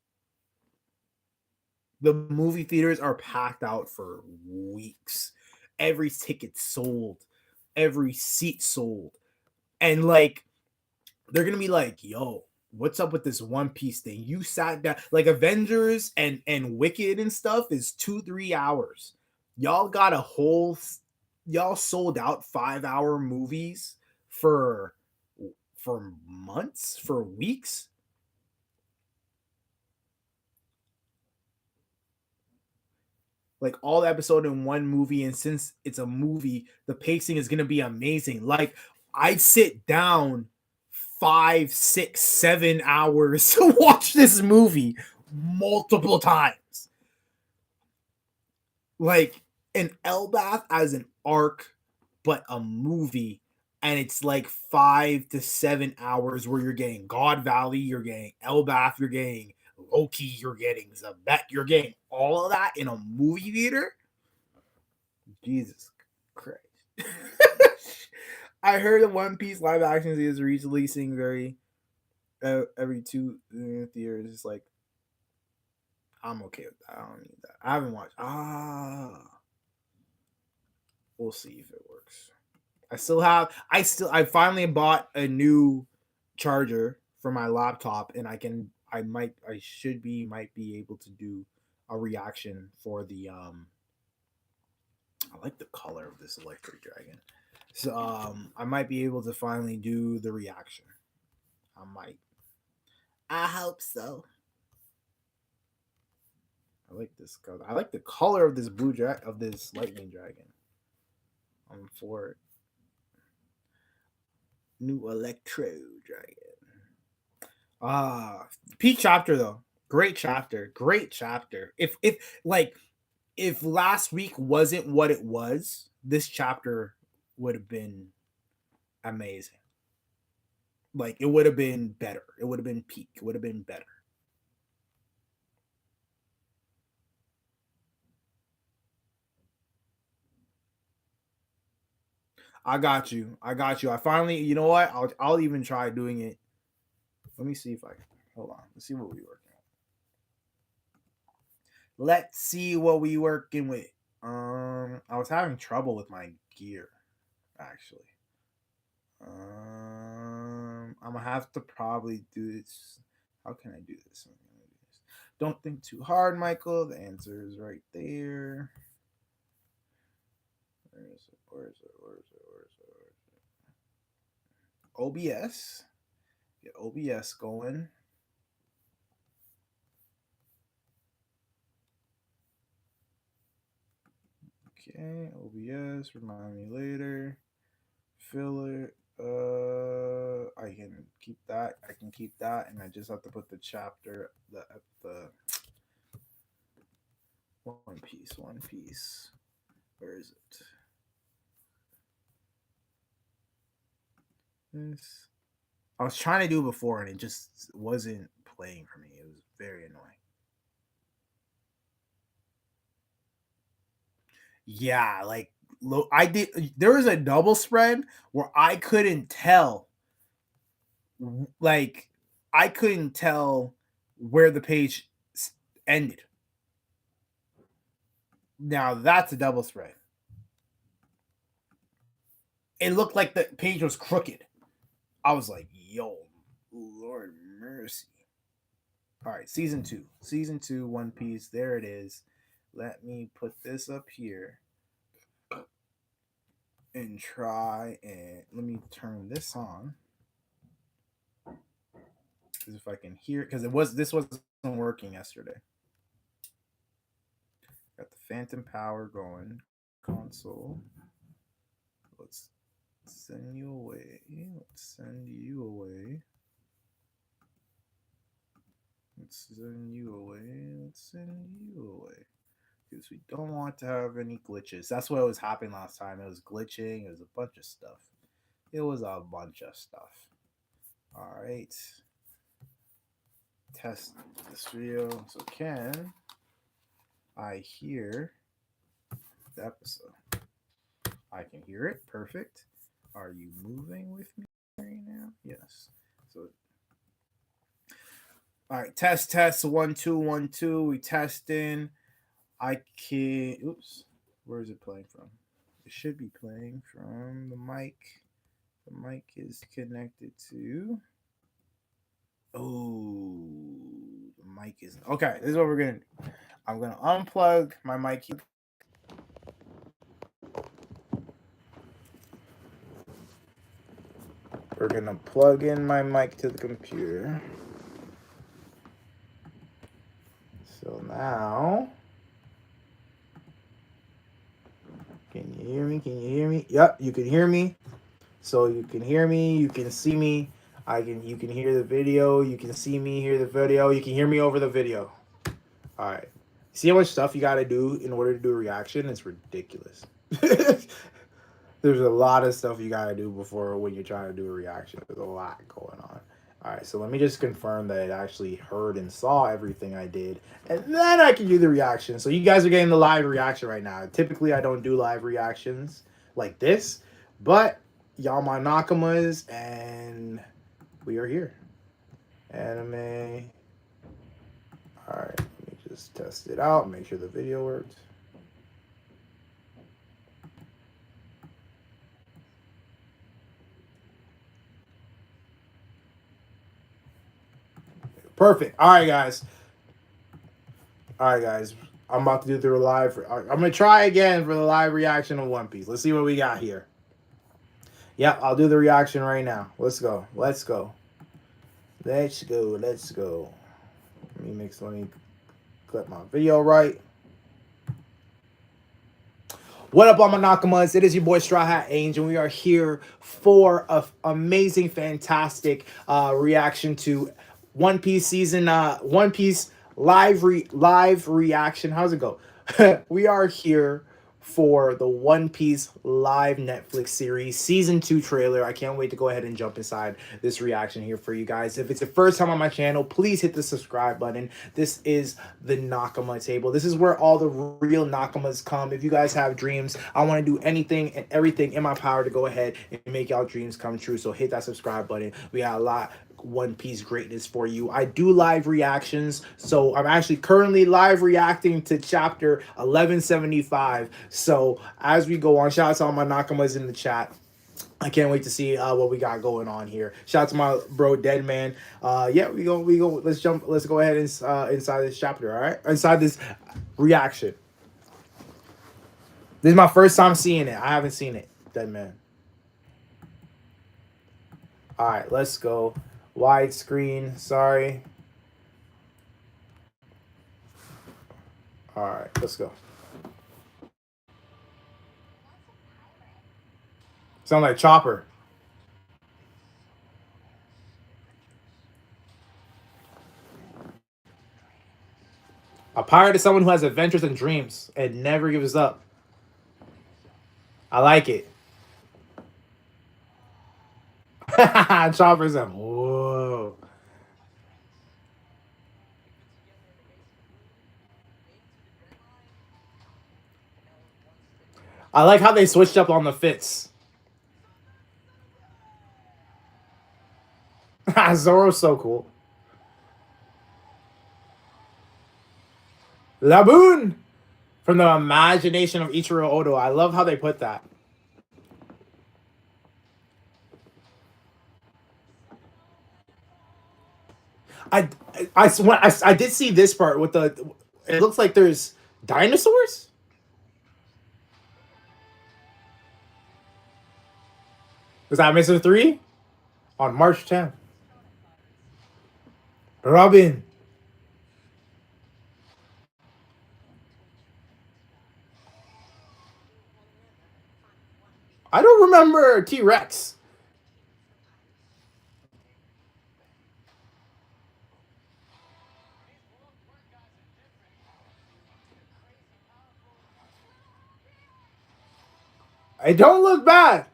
the movie theaters are packed out for weeks. Every ticket sold, every seat sold. And like, they're gonna be like, yo, what's up with this One Piece thing? You sat down like Avengers and Wicked and stuff is 2-3 hours. Y'all got a whole y'all sold out 5 hour movies for months, for weeks. Like all the episode in one movie, and since it's a movie, the pacing is gonna be amazing. Like I'd sit down 5, 6, 7 hours to watch this movie multiple times. Like an elbaf as an arc, but a movie, and it's like 5 to 7 hours where you're getting God Valley, you're getting elbaf, you're getting Loki, you're getting Zabek, you're getting all of that in a movie theater. Jesus Christ. I heard the One Piece live action is releasing every two theaters. It's like, I'm okay with that. I don't need that. I haven't watched. We'll see if it works. I finally bought a new charger for my laptop, and might be able to do a reaction for the I like the color of this electric dragon. So I might be able to finally do the reaction. I might. I hope so. I like this color. I like the color of this of this lightning dragon. I'm for it. New electro dragon. Peak chapter though. Great chapter. Great chapter. If last week wasn't what it was, this chapter would have been amazing. Like it would have been better. It would have been peak. It would have been better. I got you. I got you. I finally, you know what? I'll even try doing it. Let me see if I can. Hold on. Let's see what we working with. Let's see what we working with. I was having trouble with my gear, actually. I'm gonna have to probably do this. How can I do this? Don't think too hard, Michael. The answer is right there. Where is it? Where is it? Where is it? Where is it? Where is it? OBS. Get OBS going. Okay, OBS. Remind me later. Filler. I can keep that. I can keep that, and I just have to put the chapter the One Piece, One Piece. Where is it? This. I was trying to do it before and it just wasn't playing for me. It was very annoying. Yeah, like I did. There was a double spread where I couldn't tell. Like I couldn't tell where the page ended. Now that's a double spread. It looked like the page was crooked. I was like, yo, Lord mercy. All right, season 2. Season 2, One Piece. There it is. Let me put this up here and try and let me turn this on. Because if I can hear it, because this wasn't working yesterday. Got the phantom power going. Console. Let's send you away. Let's send you away. Let's send you away. Let's send you away. Because we don't want to have any glitches. That's what was happening last time. It was glitching. It was a bunch of stuff. It was a bunch of stuff. All right. Test this video. So can I hear the episode? I can hear it. Perfect. Are you moving with me right now? Yes. So all right, test 1 2 1 2. We testing. I can. Oops. Where is it playing from? It should be playing from the mic. The mic is connected to. Oh, the mic is okay. This is what we're gonna do. I'm gonna unplug my mic. We're gonna plug in my mic to the computer. So now, can you hear me? Can you hear me? Yep, you can hear me. So you can hear me. You can see me. You can hear the video. You can see me, hear the video. You can hear me over the video. All right. See how much stuff you got to do in order to do a reaction? It's ridiculous. There's a lot of stuff you got to do before when you're trying to do a reaction. There's a lot going on. All right, so let me just confirm that it actually heard and saw everything I did, and then I can do the reaction. So you guys are getting the live reaction right now. Typically, I don't do live reactions like this, but y'all my Nakamas, and we are here. Anime. All right, let me just test it out, make sure the video works. Perfect. All right, guys. I'm about to do the live. I'm gonna try again for the live reaction of One Piece. Let's see what we got here. Yeah, I'll do the reaction right now. Let's go. Let's go. Let's go. Let's go. Let me clip my video right. What up, all my Nakamas? It is your boy Straw Hat Ange, and we are here for an amazing, fantastic reaction to One Piece season. One Piece live reaction. How's it go? We are here for the One Piece live Netflix series season 2 trailer. I can't wait to go ahead and jump inside this reaction here for you guys. If it's your first time on my channel, please hit the subscribe button. This is the Nakama table. This is where all the real Nakamas come. If you guys have dreams, I want to do anything and everything in my power to go ahead and make y'all dreams come true. So hit that subscribe button. We got a lot One Piece greatness for you. I do live reactions, so I'm actually currently live reacting to chapter 1175. So as we go on, shout out to all my Nakamas in the chat. I can't wait to see what we got going on here. Shout out to my bro Deadman. Yeah, we go. Let's go ahead and inside this chapter. All right, inside this reaction. This is my first time seeing it. I haven't seen it. Deadman. All right, let's go. Widescreen. Sorry. All right, let's go. Sound like Chopper. A pirate is someone who has adventures and dreams and never gives up. I like it. Chopper's like, whoa. I like how they switched up on the fits. Zoro's so cool. Laboon! From the imagination of Ichiro Odo. I love how they put that. I I did see this part with the. It looks like there's dinosaurs. Was that Mr. 3? On March 10th. Robin. I don't remember T-Rex. I don't look bad.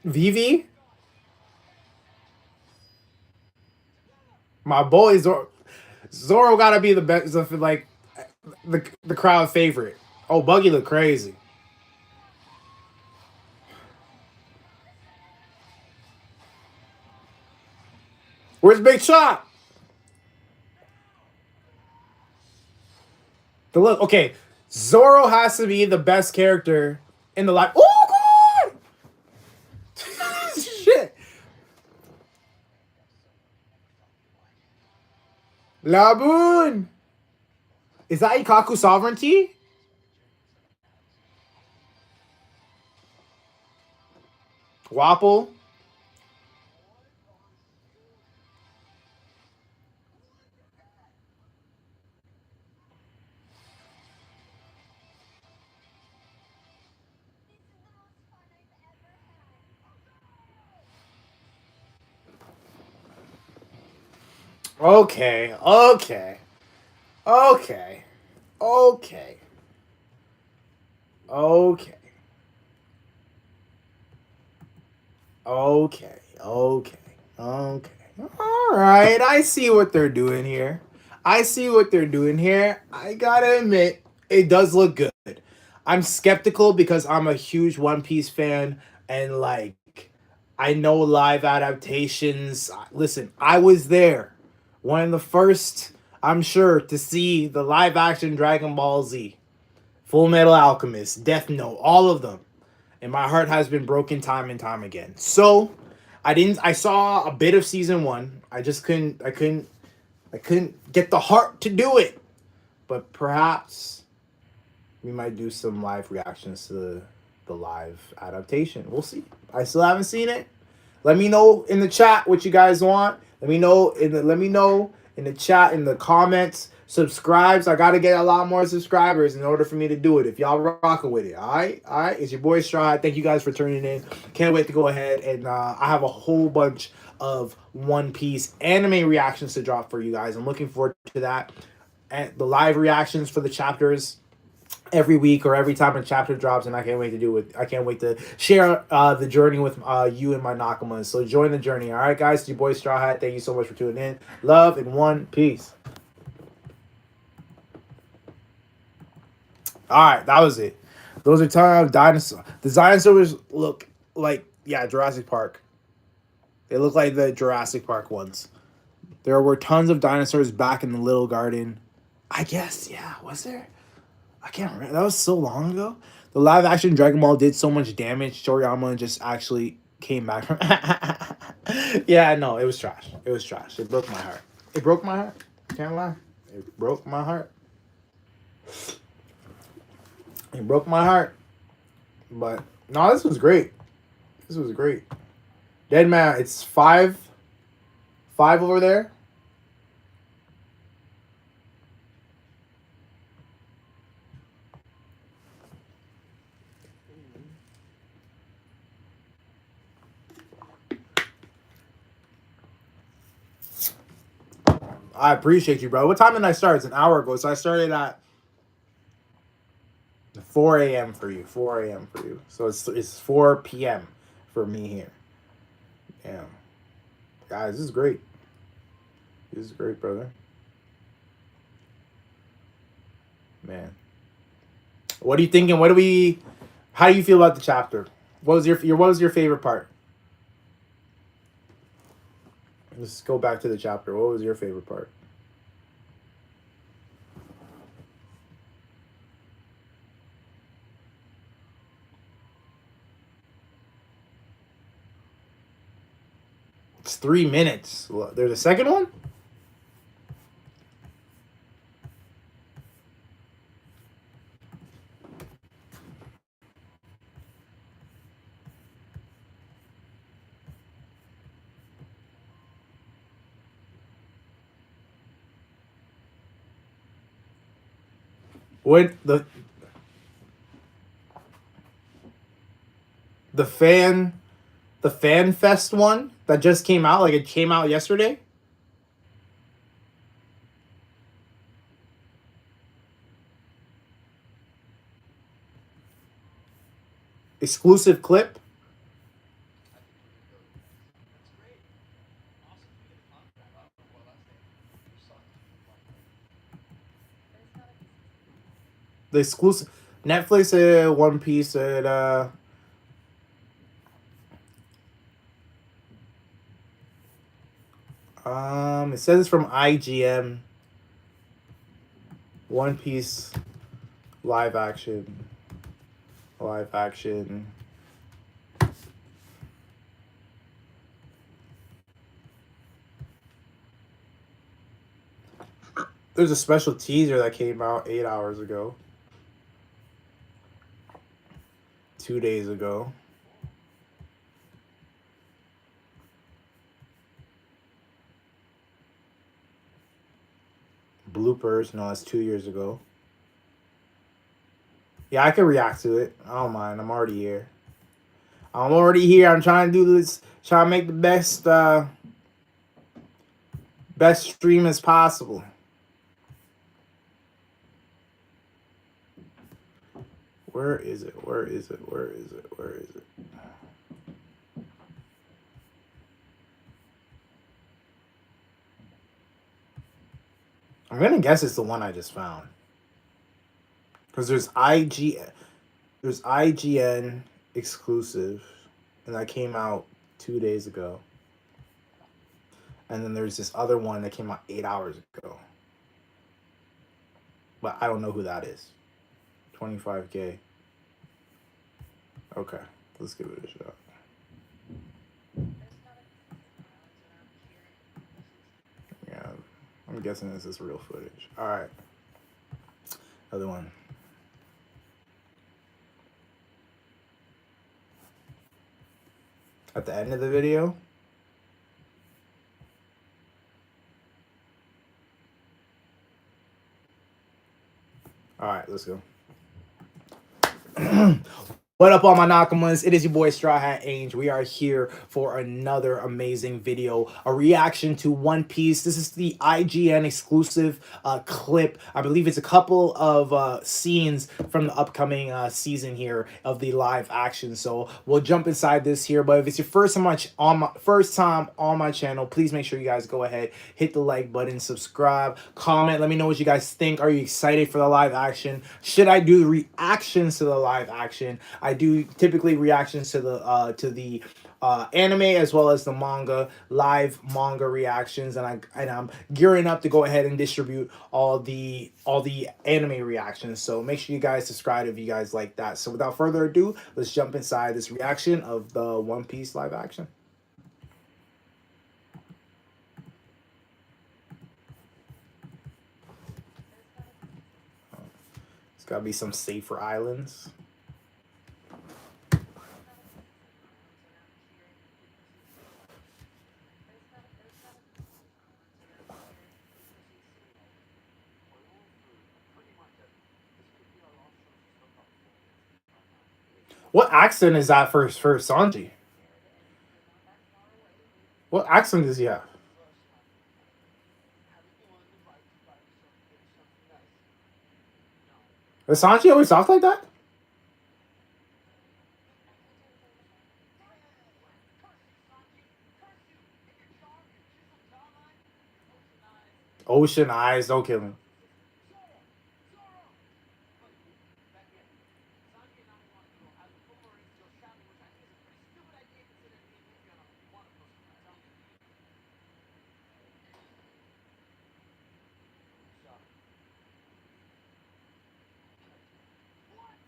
Vivi. My boy Zoro. Zoro gotta be the best, like the crowd favorite. Oh, Buggy look crazy. Where's Big Shot? The look. Okay, Zoro has to be the best character in the life. Oh God! Shit. Laboon. Is that Ikaku sovereignty? Wapple. Okay, okay, okay, okay, okay, okay, okay, okay. All right, I see what they're doing here. I see what they're doing here. I gotta admit, it does look good. I'm skeptical because I'm a huge One Piece fan and like I know live adaptations. Listen, I was there. One of the first, I'm sure, to see the live action Dragon Ball Z, Full Metal Alchemist, Death Note, all of them. And my heart has been broken time and time again. So, I saw a bit of season 1. I couldn't get the heart to do it. But perhaps we might do some live reactions to the live adaptation. We'll see. I still haven't seen it. Let me know in the chat what you guys want. Let me know in the chat, in the comments. Subscribes. I gotta get a lot more subscribers in order for me to do it. If y'all rocking with it, all right, all right. It's your boy Stride. Thank you guys for tuning in. Can't wait to go ahead and I have a whole bunch of One Piece anime reactions to drop for you guys. I'm looking forward to that. And the live reactions for the chapters every week or every time a chapter drops, and I can't wait to do it. I can't wait to share the journey with you and my Nakamas. So join the journey. All right, guys. It's your boy Straw Hat. Thank you so much for tuning in. Love and One Piece. All right, that was it. Those are time dinosaur. The dinosaurs look like Jurassic Park. They look like the Jurassic Park ones. There were tons of dinosaurs back in the little garden. I guess, yeah. Was there? I can't remember. That was so long ago. The live action Dragon Ball did so much damage. Toriyama just actually came back from. Yeah, no, it was trash. It was trash. It broke my heart. It broke my heart. Can't lie. It broke my heart. It broke my heart. But no, this was great. This was great. Dead man, it's 5 over there. I appreciate you, bro. What time did I start? It's an hour ago. So I started at 4 a.m. for you. 4 a.m. for you. So it's 4 p.m. for me here. Damn. Guys, this is great. This is great, brother. Man. What are you thinking? What do we how do you feel about the chapter? What was your favorite part? Let's go back to the chapter. What was your favorite part? It's 3 minutes. There's a second one? What the fan the fan fest one that just came out? Like it came out yesterday? Exclusive clip? The exclusive Netflix One Piece it says it's from IGM. One Piece live action. Live action. There's a special teaser that came out 8 hours ago. 2 days ago. Bloopers. No, that's 2 years ago. Yeah, I can react to it. I don't mind. I'm already here. I'm already here. I'm trying to do this. Trying to make the best stream as possible. Where is it? Where is it? Where is it? Where is it? I'm gonna guess it's the one I just found. Because there's IGN exclusive, and that came out 2 days ago. And then there's this other one that came out 8 hours ago. But I don't know who that is. 25K. Okay, let's give it a shot. Yeah, I'm guessing this is real footage. All right. Other one. At the end of the video. All right, let's go. What up, all my Nakamas? It is your boy Straw Hat Ange. We are here for another amazing video, a reaction to One Piece. This is the IGN exclusive clip. I believe it's a couple of scenes from the upcoming season here of the live action. So we'll jump inside this here. But if it's your first time on my channel, please make sure you guys go ahead, hit the like button, subscribe, comment. Let me know what you guys think. Are you excited for the live action? Should I do reactions to the live action? I do typically reactions to the anime as well as the manga, live manga reactions, and I'm gearing up to go ahead and distribute all the anime reactions. So make sure you guys subscribe if you guys like that. So without further ado, let's jump inside this reaction of the One Piece live action. It's gotta be some safer islands. What accent is that for Sanji? What accent does he have? Is Sanji always soft like that? Ocean eyes, don't kill me.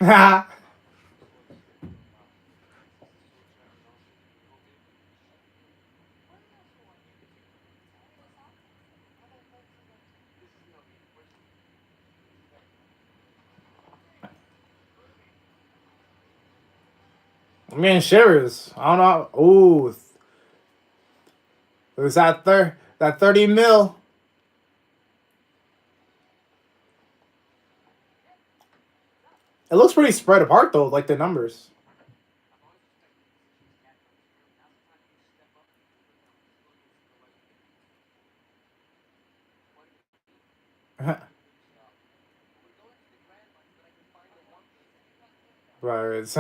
I mean, shivers. I don't know. Ooh, it was that 30 mil. It looks pretty spread apart though, like the numbers. Right.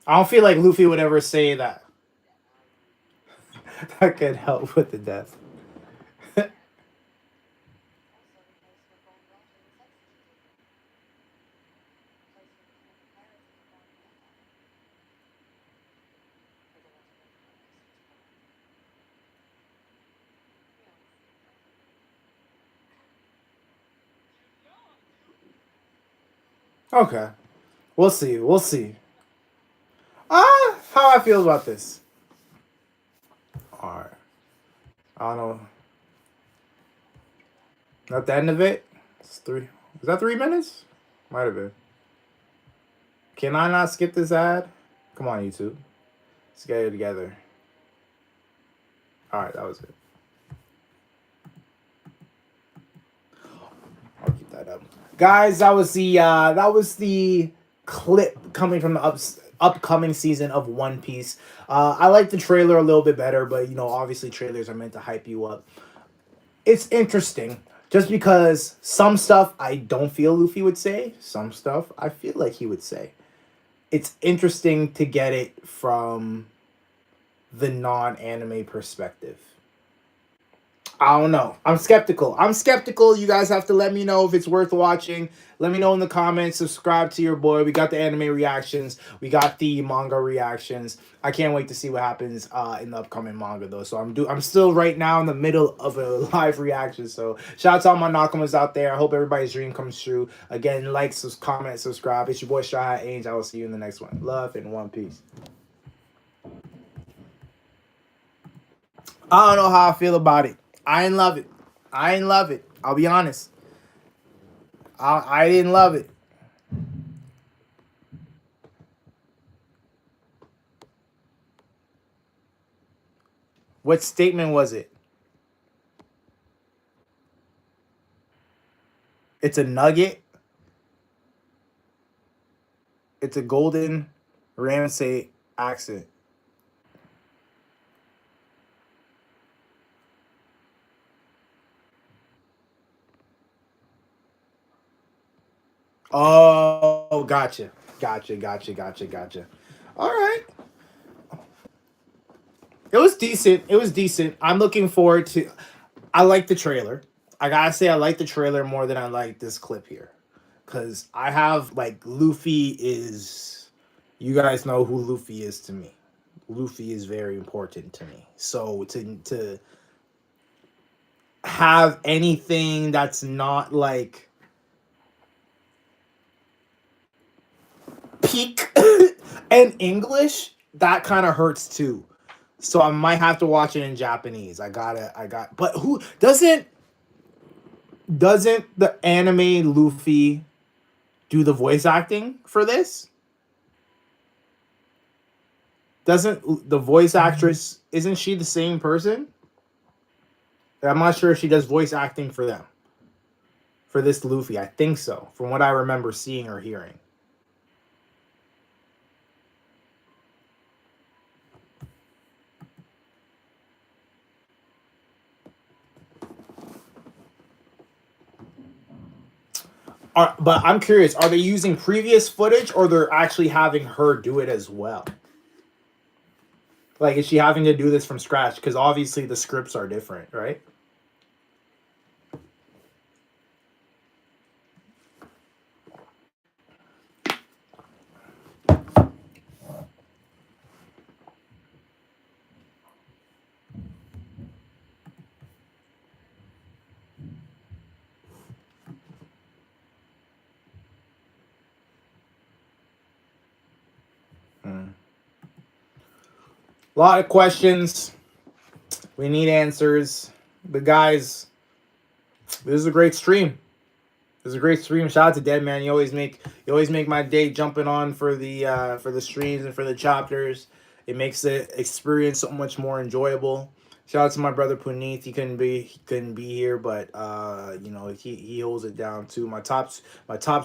I don't feel like Luffy would ever say that. That could help with the death. Okay. We'll see. We'll see. How I feel about this. Alright. I don't know. At the end of it, it's 3. Was that 3 minutes? Might have been. Can I not skip this ad? Come on, YouTube. Let's get it together. Alright, that was it. I'll keep that up. Guys, that was the clip coming from the upcoming season of One Piece. I like the trailer a little bit better, but you know, obviously trailers are meant to hype you up. It's interesting. Just because some stuff I don't feel Luffy would say, some stuff I feel like he would say. It's interesting to get it from the non-anime perspective. I don't know. I'm skeptical. I'm skeptical. You guys have to let me know if it's worth watching. Let me know in the comments. Subscribe to your boy. We got the anime reactions. We got the manga reactions. I can't wait to see what happens in the upcoming manga though. So I'm still right now in the middle of a live reaction. So shout out to all my Nakamas out there. I hope everybody's dream comes true. Again, like, comment, subscribe. It's your boy Ange. I will see you in the next one. Love and One Piece. I don't know how I feel about it. I didn't love it. I didn't love it. I'll be honest. I didn't love it. What statement was it? It's a nugget. It's a golden Ramsay accent. Oh, gotcha. Gotcha. All right. It was decent. It was decent. I'm looking forward to. I like the trailer. I gotta say, I like the trailer more than I like this clip here, because I have like Luffy is. You guys know who Luffy is to me. Luffy is very important to me. So to have anything that's not like peak and English, that kind of hurts too. So I might have to watch it in Japanese. But who doesn't the anime Luffy do the voice acting for this? Doesn't the voice actress, isn't she the same person? I'm not sure if she does voice acting for them. For this Luffy, I think so. From what I remember seeing or hearing. But I'm curious, are they using previous footage or they're actually having her do it as well? Like, is she having to do this from scratch? Because obviously the scripts are different, right? Mm. A lot of questions. We need answers. But guys, this is a great stream. This is a great stream. Shout out to Dead Man. You always make my day jumping on for the streams and for the chapters. It makes the experience so much more enjoyable. Shout out to my brother Puneeth. He couldn't be here, but he holds it down too. My top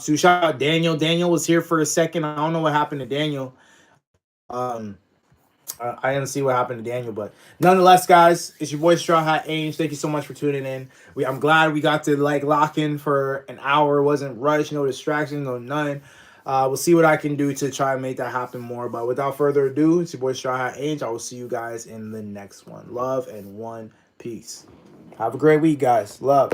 two. Shout out Daniel. Daniel was here for a second. I don't know what happened to Daniel. Um, I didn't see what happened to Daniel, but nonetheless, guys, it's your boy Straw Hat Ange. Thank you so much for tuning in. I'm glad we got to like lock in for an hour. It wasn't rushed, no distractions, no none. We'll see what I can do to try and make that happen more. But without further ado, it's your boy Straw Hat Ange. I will see you guys in the next one. Love and one peace. Have a great week, guys. Love.